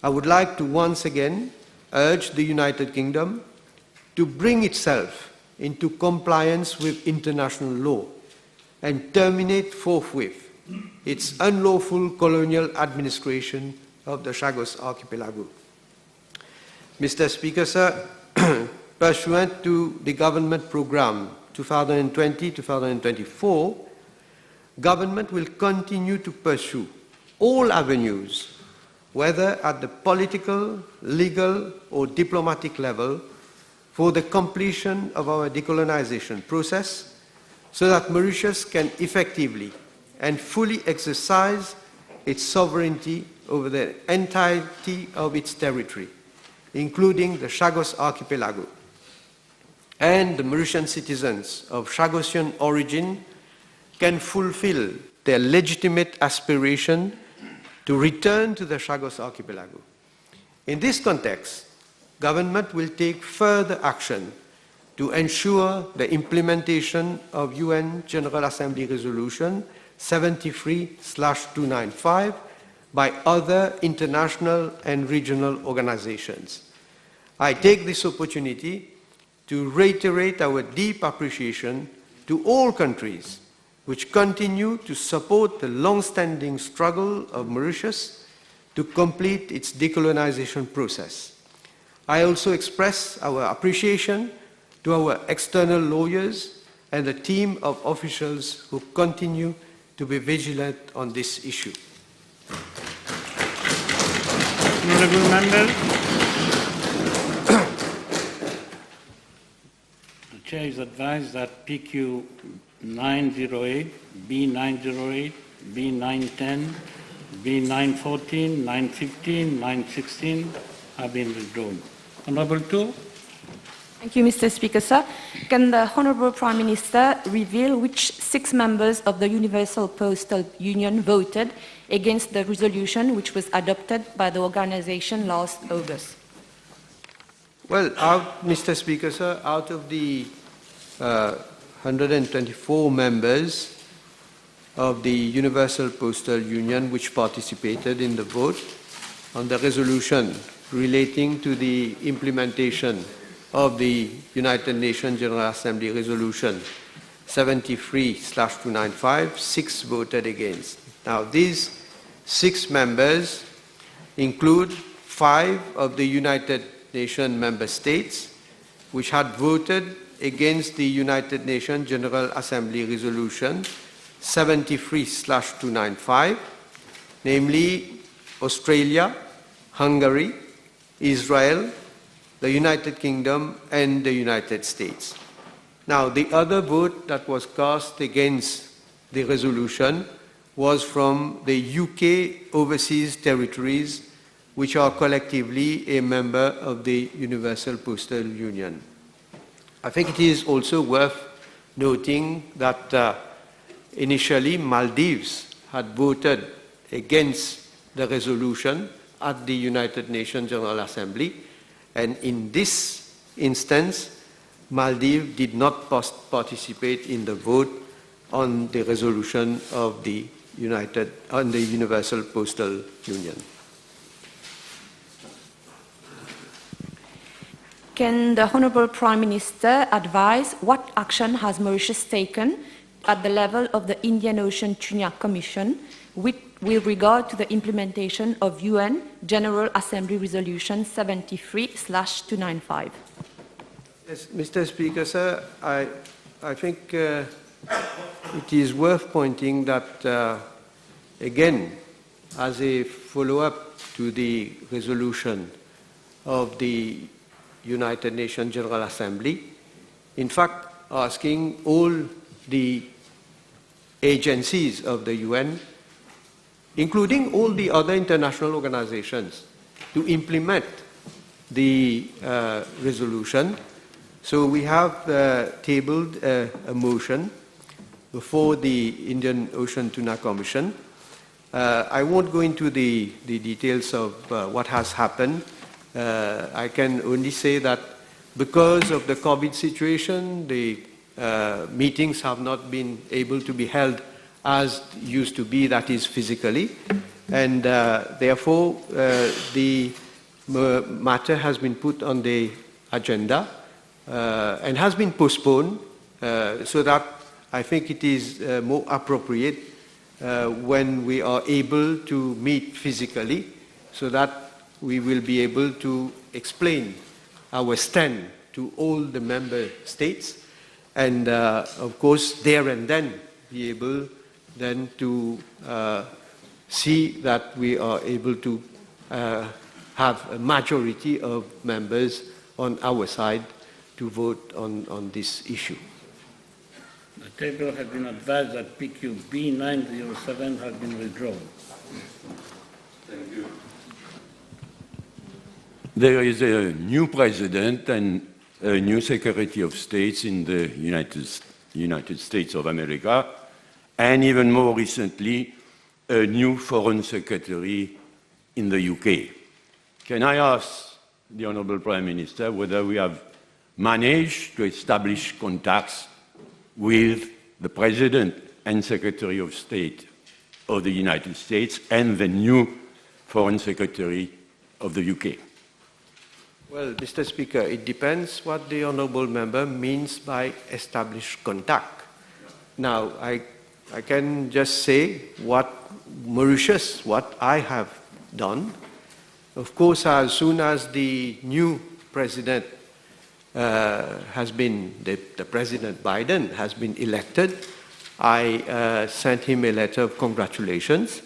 B: I would like to once again urge the United Kingdom to bring itself into compliance with international law and terminate forthwith its unlawful colonial administration of the Chagos Archipelago. Mr. Speaker, sir, pursuant to the government program 2020-2024, government will continue to pursue all avenues, whether at the political, legal, or diplomatic level, for the completion of our decolonization process so that Mauritius can effectively and fully exercise its sovereignty over the entirety of its territory, including the Chagos Archipelago. And the Mauritian citizens of Chagosian origin can fulfill their legitimate aspiration to return to the Chagos Archipelago. In this context, government will take further action to ensure the implementation of UN General Assembly Resolution 73/295 by other international and regional organizations. I take this opportunity to reiterate our deep appreciation to all countries which continue to support the long-standing struggle of Mauritius to complete its decolonization process. I also express our appreciation to our external lawyers and the team of officials who continue to be vigilant on this issue.
C: Honourable members, the Chair is advised that PQ 908, B908, B910, B914, 915, 916 have been withdrawn. Honourable Tu.
F: Thank you, Mr. Speaker, sir. Can the Honourable Prime Minister reveal which 6 members of the Universal Postal Union voted against the resolution which was adopted by the organization last August?
B: Well, Mr. Speaker, sir, out of the 124 members of the Universal Postal Union which participated in the vote on the resolution relating to the implementation of the United Nations General Assembly Resolution 73/295, 6 voted against. Now, these 6 members include 5 of the United Nations member states, which had voted against the United Nations General Assembly Resolution 73/295, namely Australia, Hungary, Israel, the United Kingdom, and the United States. Now, the other vote that was cast against the resolution was from the UK overseas territories, which are collectively a member of the Universal Postal Union. I think it is also worth noting that initially Maldives had voted against the resolution at the United Nations General Assembly, and in this instance, Maldives did not participate in the vote on the resolution of the Universal Postal Union.
F: Can the Honourable Prime Minister advise what action has Mauritius taken at the level of the Indian Ocean Tuna Commission with regard to the implementation of UN General Assembly Resolution 73/295?
B: Yes, Mr. Speaker, sir, I think it is worth pointing that, again, as a follow-up to the resolution of the United Nations General Assembly, in fact, asking all the agencies of the UN, including all the other international organizations, to implement the resolution. So we have tabled a motion before the Indian Ocean Tuna Commission. I won't go into the details of what has happened. I can only say that because of the COVID situation, the meetings have not been able to be held as used to be, that is physically, and therefore the matter has been put on the agenda and has been postponed, so that I think it is more appropriate when we are able to meet physically, so that we will be able to explain our stand to all the member states, and of course there and then be able then to see that we are able to have a majority of members on our side to vote on this issue.
C: The table has been advised that PQ B907 has been withdrawn.
G: Thank you. There is a new president and a new Secretary of State in the United States of America, and even more recently, a new Foreign Secretary in the UK. Can I ask the Honourable Prime Minister whether we have managed to establish contacts with the President and Secretary of State of the United States and the new Foreign Secretary of the UK?
B: Well, Mr. Speaker, it depends what the honourable member means by established contact. Now, I can just say what Mauritius, what I have done. Of course, as soon as the new president has been, the President Biden has been elected, I sent him a letter of congratulations.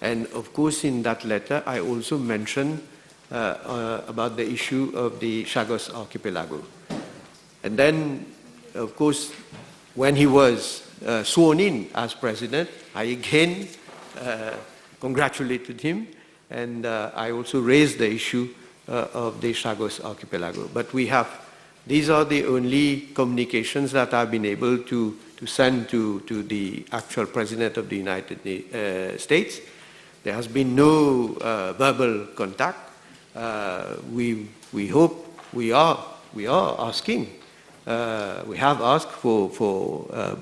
B: And of course, in that letter, I also mentioned about the issue of the Chagos Archipelago. And then, of course, when he was sworn in as president, I again congratulated him, and I also raised the issue of the Chagos Archipelago. But these are the only communications that I've been able to send to the actual president of the United States. There has been no verbal contact. We hope we are asking. We have asked for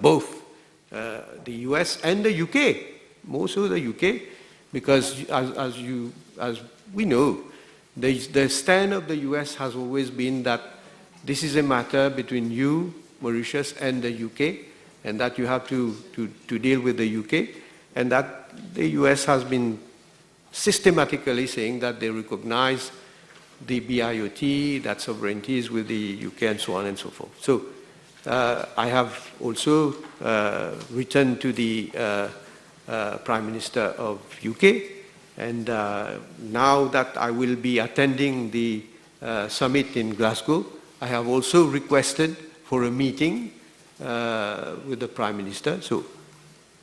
B: both the US and the UK, more so the UK, because as we know, the stand of the US has always been that this is a matter between you, Mauritius, and the UK, and that you have to deal with the UK, and that the US has been systematically saying that they recognize the BIOT, that sovereignty is with the UK, and so on and so forth. So I have also written to the Prime Minister of UK, and now that I will be attending the summit in Glasgow, I have also requested for a meeting with the Prime Minister. So,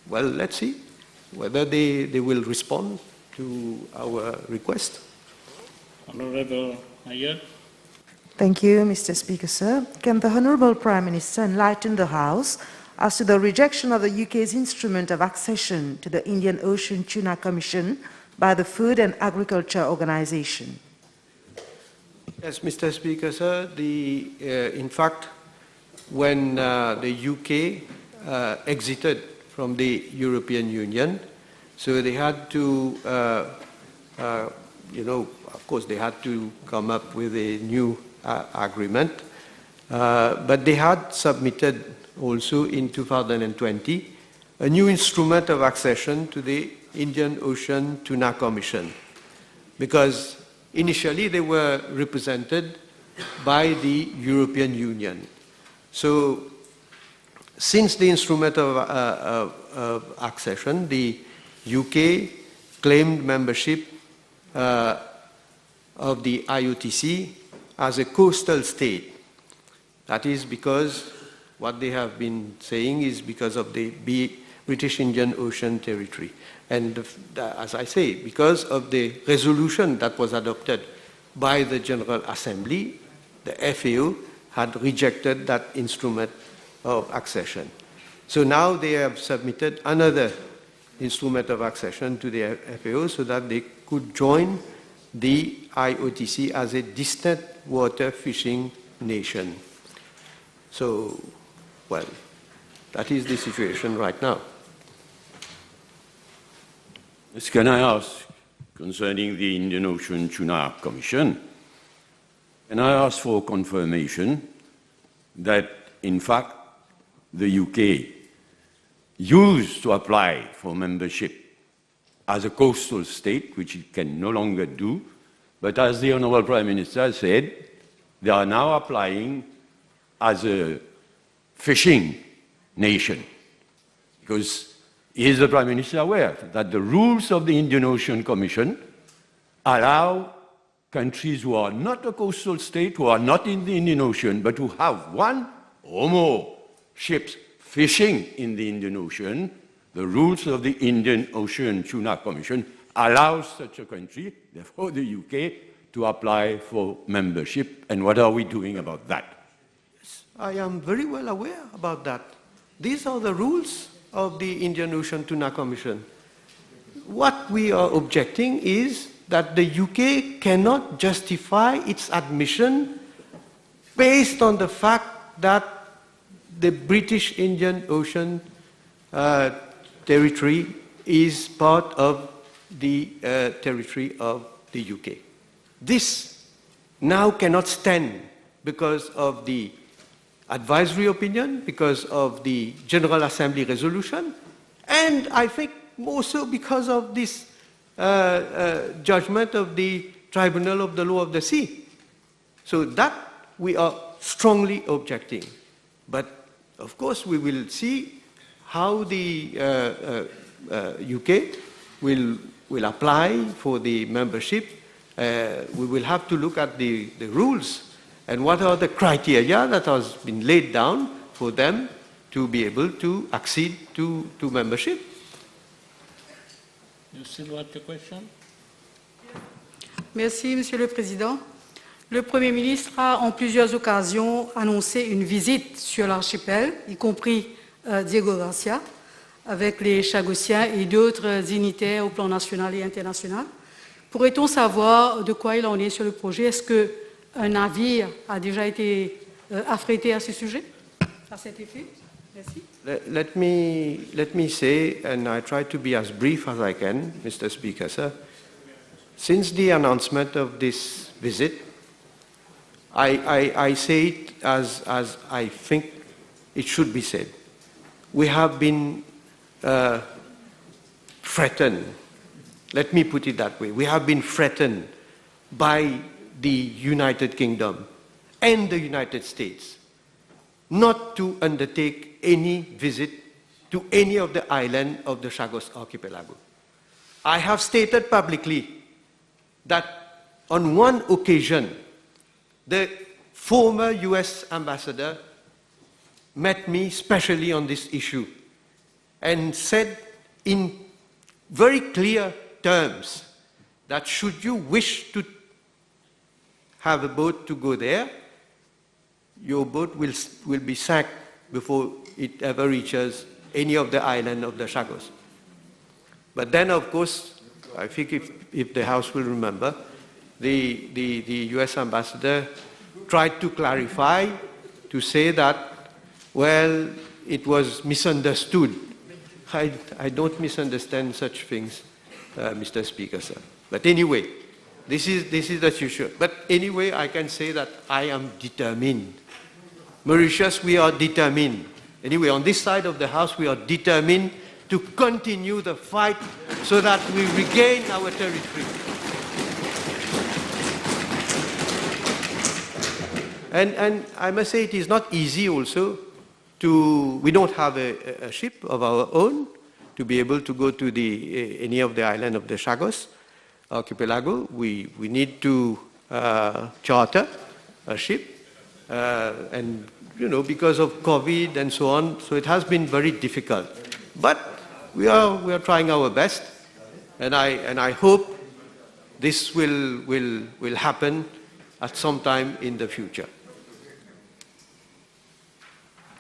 B: well, let's see whether they will respond to our request.
C: Honorable Ayer.
H: Thank you, Mr. Speaker, sir. Can the Honourable Prime Minister enlighten the House as to the rejection of the UK's instrument of accession to the Indian Ocean Tuna Commission by the Food and Agriculture Organization?
B: Yes, Mr. Speaker, sir. In fact, when the UK exited from the European Union, so they had to, of course, they had to come up with a new agreement, but they had submitted also in 2020 a new instrument of accession to the Indian Ocean Tuna Commission, because initially they were represented by the European Union. So since the instrument of accession, the UK claimed membership of the IOTC as a coastal state. That is because what they have been saying is because of the British Indian Ocean Territory. And as I say, because of the resolution that was adopted by the General Assembly, the FAO had rejected that instrument of accession. So now they have submitted another instrument of accession to the FAO so that they could join the IOTC as a distant water fishing nation. So, well, that is the situation right now.
G: Can I ask, concerning the Indian Ocean Tuna Commission, can I ask for confirmation that, in fact, the UK used to apply for membership as a coastal state, which it can no longer do, but as the Honourable Prime Minister said, they are now applying as a fishing nation? Because is the Prime Minister aware that the rules of the Indian Ocean Commission allow countries who are not a coastal state, who are not in the Indian Ocean, but who have one or more ships fishing in the Indian Ocean, the rules of the Indian Ocean Tuna Commission allows such a country, therefore the UK, to apply for membership. And what are we doing about that?
B: Yes, I am very well aware about that. These are the rules of the Indian Ocean Tuna Commission. What we are objecting is that the UK cannot justify its admission based on the fact that the British Indian Ocean territory is part of the territory of the UK. This now cannot stand because of the advisory opinion, because of the General Assembly resolution, and I think more so because of this judgment of the Tribunal of the Law of the Sea. So that we are strongly objecting. But of course we will see how the UK will apply for the membership. We will have to look at the rules and what are the criteria that has been laid down for them to be able to accede to membership.
C: You still want the question?
I: Merci, Monsieur le Président. Le Premier ministre a en plusieurs occasions annoncé une visite sur l'archipel, y compris Diego Garcia, avec les Chagossiens et d'autres dignitaires au plan national et international. Pourrait-on savoir de quoi il en est sur le projet? Est-ce qu'un navire a déjà été affrété à ce sujet, à cet effet? Merci.
B: Let me say, and I try to be as brief as I can, Mr. Speaker, sir. Since the announcement of this visit, I say it as I think it should be said. We have been threatened. Let me put it that way. We have been threatened by the United Kingdom and the United States not to undertake any visit to any of the islands of the Chagos Archipelago. I have stated publicly that on one occasion, the former US ambassador met me specially on this issue and said in very clear terms that should you wish to have a boat to go there, your boat will be sank before it ever reaches any of the island of the Chagos. But then, of course, I think if the House will remember, the US ambassador tried to clarify, to say that, well, it was misunderstood. I don't misunderstand such things, Mr. Speaker, sir. But anyway, this is the issue. But anyway, I can say that I am determined. Mauritius, we are determined. Anyway, on this side of the House, we are determined to continue the fight so that we regain our territory. And I must say it is not easy also we don't have a ship of our own to be able to go to any of the island of the Chagos archipelago. We need to charter a ship, and because of COVID and so on, so it has been very difficult. But we are trying our best, and I hope this will happen at some time in the future.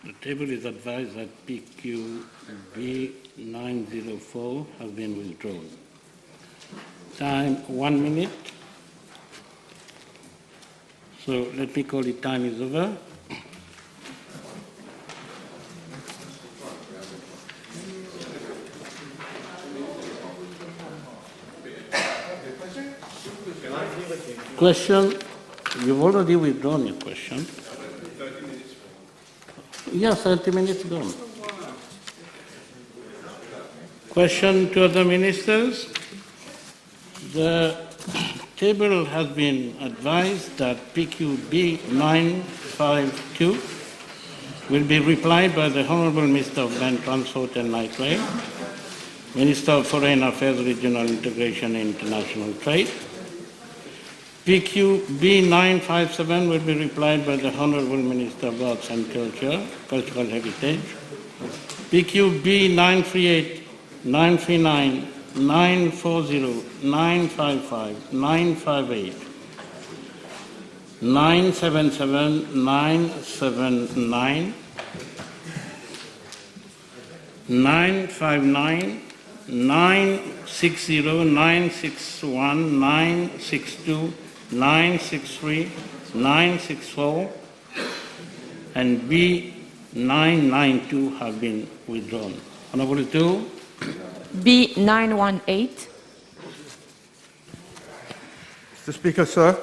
C: The table is advised that PQB 904 has been withdrawn. Time 1 minute. So let me call it time is over. Question, you've already withdrawn your question. Yes, 30 minutes gone. Question to other ministers. The table has been advised that PQB 952 will be replied by the Honourable Minister of Land Transport and Night Rail, Minister of Foreign Affairs, Regional Integration and International Trade. PQB 957 will be replied by the Honourable Minister of Arts and Culture, Cultural Heritage. PQB 938, 939, 940, 955, 958, 977, 979, 959, 960, 961, 962, 963, 964, and B992 have been withdrawn. Honourable two.
F: B918.
J: Mr. Speaker, sir,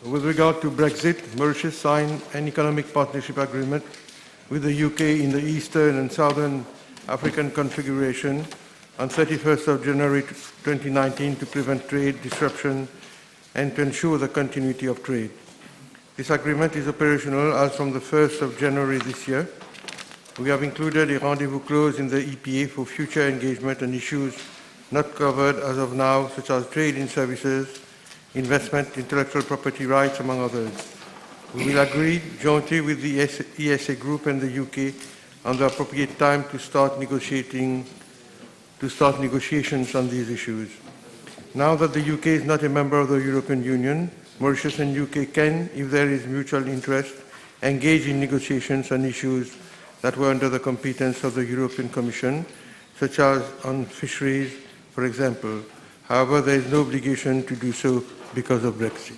J: with regard to Brexit, Mauritius signed an economic partnership agreement with the UK in the Eastern and Southern African configuration on 31st of January 2019 to prevent trade disruption and to ensure the continuity of trade. This agreement is operational as from the 1st of January this year. We have included a rendezvous clause in the EPA for future engagement on issues not covered as of now, such as trade in services, investment, intellectual property rights, among others. We will agree jointly with the ESA Group and the UK on the appropriate time to start negotiations on these issues. Now that the UK is not a member of the European Union, Mauritius and UK can, if there is mutual interest, engage in negotiations on issues that were under the competence of the European Commission, such as on fisheries, for example. However, there is no obligation to do so because of Brexit.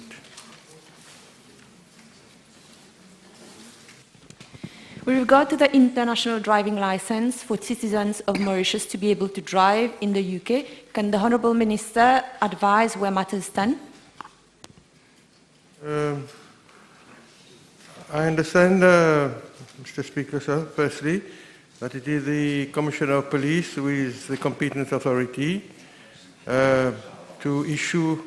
F: With regard to the international driving license for citizens of Mauritius to be able to drive in the UK, can the Honourable Minister advise where matters stand?
J: I understand, Mr. Speaker, sir, firstly, that it is the Commissioner of Police who is the competent authority to issue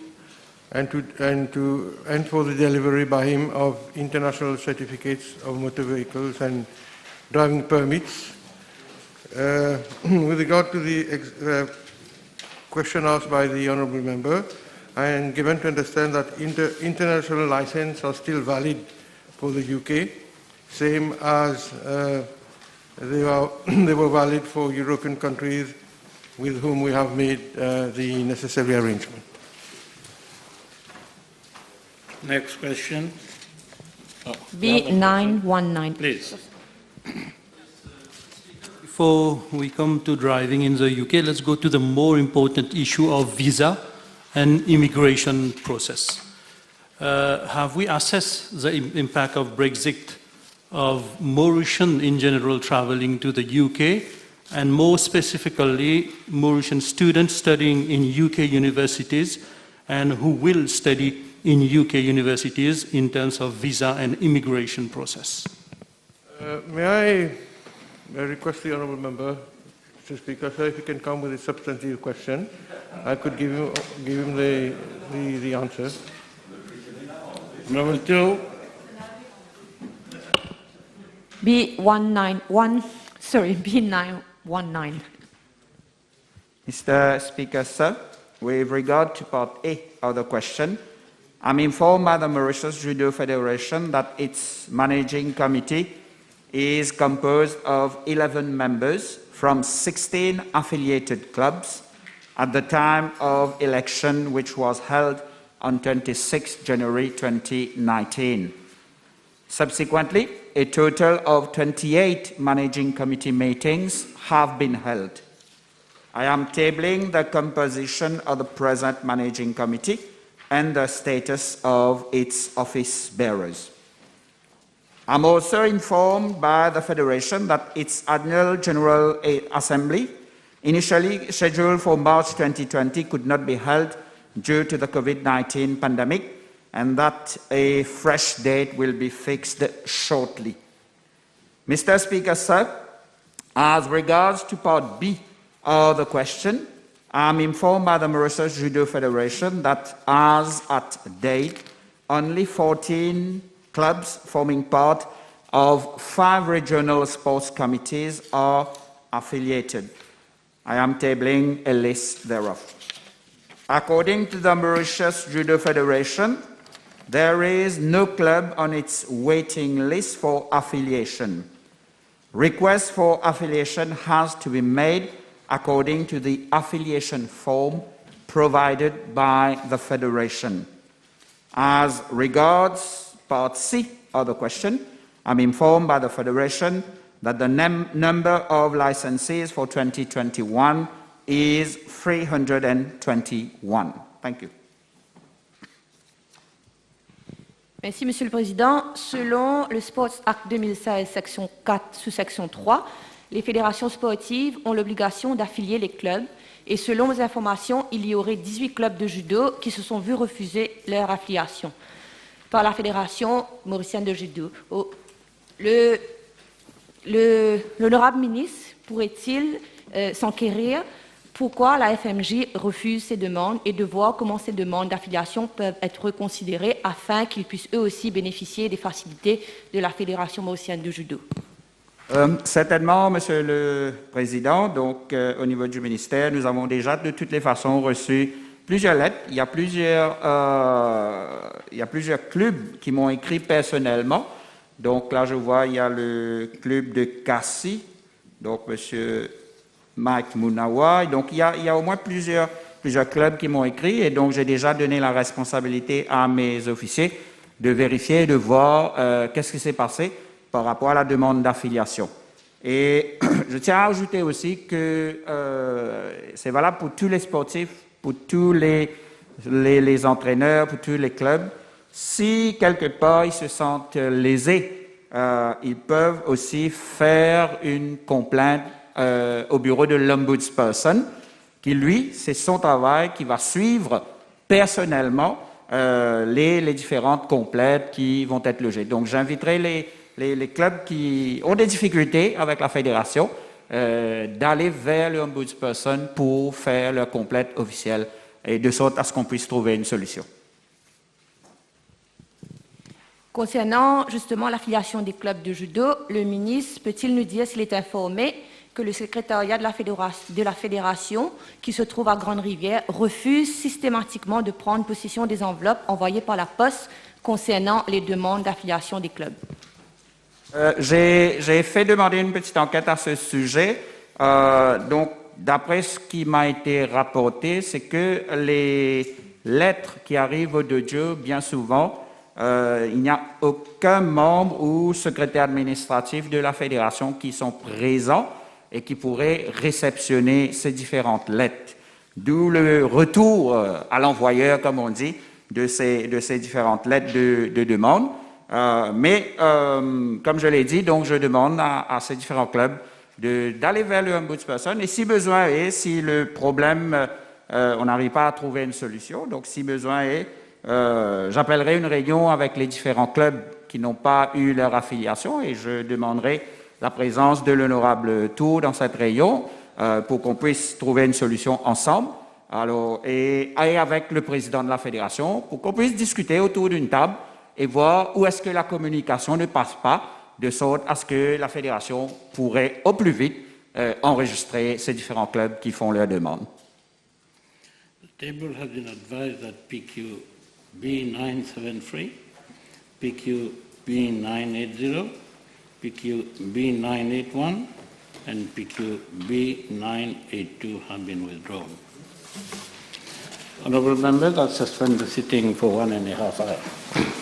J: and for the delivery by him of international certificates of motor vehicles and driving permits. With regard to the question asked by the Honourable Member, I am given to understand that international licenses are still valid for the UK. same as they were valid for European countries with whom we have made the necessary arrangement.
C: Next question. Oh,
F: B919.
C: please.
K: Before we come to driving in the UK, let's go to the more important issue of visa and immigration process. Have we assessed the impact of Brexit of Mauritian in general traveling to the UK, and more specifically Mauritian students studying in UK universities and who will study in UK universities in terms of visa and immigration process?
J: May I request the honourable member, Mr. Speaker, sir, if he can come with a substantive question, I could give him the answer.
C: Number 2.
F: B191, sorry, B919.
L: Mr. Speaker, sir, with regard to part A of the question, I'm informed by the Mauritius Judo Federation that its managing committee is composed of 11 members from 16 affiliated clubs at the time of election, which was held on 26 January 2019. Subsequently, a total of 28 managing committee meetings have been held. I am tabling the composition of the present managing committee and the status of its office bearers. I'm also informed by the Federation that its annual General Assembly, initially scheduled for March 2020, could not be held due to the COVID-19 pandemic, and that a fresh date will be fixed shortly. Mr. Speaker, sir, as regards to part B of the question, I'm informed by the Mauritius Judo Federation that as at date, only 14 clubs forming part of 5 regional sports committees are affiliated. I am tabling a list thereof. According to the Mauritius Judo Federation, there is no club on its waiting list for affiliation. Request for affiliation has to be made according to the affiliation form provided by the Federation. As regards part C of the question, I'm informed by the Federation that the number of licenses for 2021 is 321. Thank you.
F: Merci, Monsieur le Président. Selon le Sports Act 2016, section 4, sous-section 3, les fédérations sportives ont l'obligation d'affilier les clubs. Et selon mes informations, il y aurait 18 clubs de judo qui se sont vus refuser leur affiliation par la Fédération mauricienne de judo. L'honorable ministre pourrait-il s'enquérir pourquoi la FMJ refuse ces demandes et de voir comment ces demandes d'affiliation peuvent être reconsidérées afin qu'ils puissent eux aussi bénéficier des facilités de la Fédération mauricienne de judo?
L: Certainement, Monsieur le Président. Donc, au niveau du ministère, nous avons déjà de toutes les façons reçu plusieurs lettres. Il y a plusieurs clubs qui m'ont écrit personnellement. Donc là, je vois, il y a le club de Cassis, donc Monsieur Mike Munawa. Donc, il y a au moins plusieurs clubs qui m'ont écrit. Et donc, j'ai déjà donné la responsabilité à mes officiers de vérifier et de voir qu'est-ce qui s'est passé par rapport à la demande d'affiliation. Et je tiens à ajouter aussi que c'est valable pour tous les sportifs, pour tous les entraîneurs, pour tous les clubs. Si quelque part ils se sentent lésés, ils peuvent aussi faire une complainte au bureau de l'ombudsperson, qui lui, c'est son travail, qui va suivre personnellement les différentes complaintes qui vont être logées. Donc j'inviterai les clubs qui ont des difficultés avec la fédération d'aller vers le ombudsperson pour faire leur complainte officielle et de sorte à ce qu'on puisse trouver une solution.
F: Concernant justement l'affiliation des clubs de judo, le ministre peut-il nous dire s'il est informé que le secrétariat de la fédération, qui se trouve à Grande-Rivière, refuse systématiquement de prendre possession des enveloppes envoyées par la poste concernant les demandes d'affiliation des clubs?
L: J'ai fait demander une petite enquête à ce sujet. Donc, d'après ce qui m'a été rapporté, c'est que les lettres qui arrivent de Dieu, bien souvent, il n'y a aucun membre ou secrétaire administratif de la fédération qui sont présents et qui pourraient réceptionner ces différentes lettres. D'où le retour à l'envoyeur, comme on dit, de ces différentes lettres de demande. Mais, comme je l'ai dit, donc je demande à ces différents clubs d'aller vers le ombudsperson et si besoin est, si le problème, on n'arrive pas à trouver une solution, donc si besoin est, j'appellerai une réunion avec les différents clubs qui n'ont pas eu leur affiliation et je demanderai la présence de l'honorable Tour dans cette réunion pour qu'on puisse trouver une solution ensemble. Alors, et avec le président de la fédération pour qu'on puisse discuter autour d'une table et voir où est-ce que la communication ne passe pas, de sorte à ce que la fédération pourrait au plus vite enregistrer ces différents clubs qui font leurs demandes.
C: The table has been advised that PQ B973, PQ B980, PQ B981, and PQ B982 have been withdrawn. Honourable members, I'll suspend the sitting for 1.5 hours.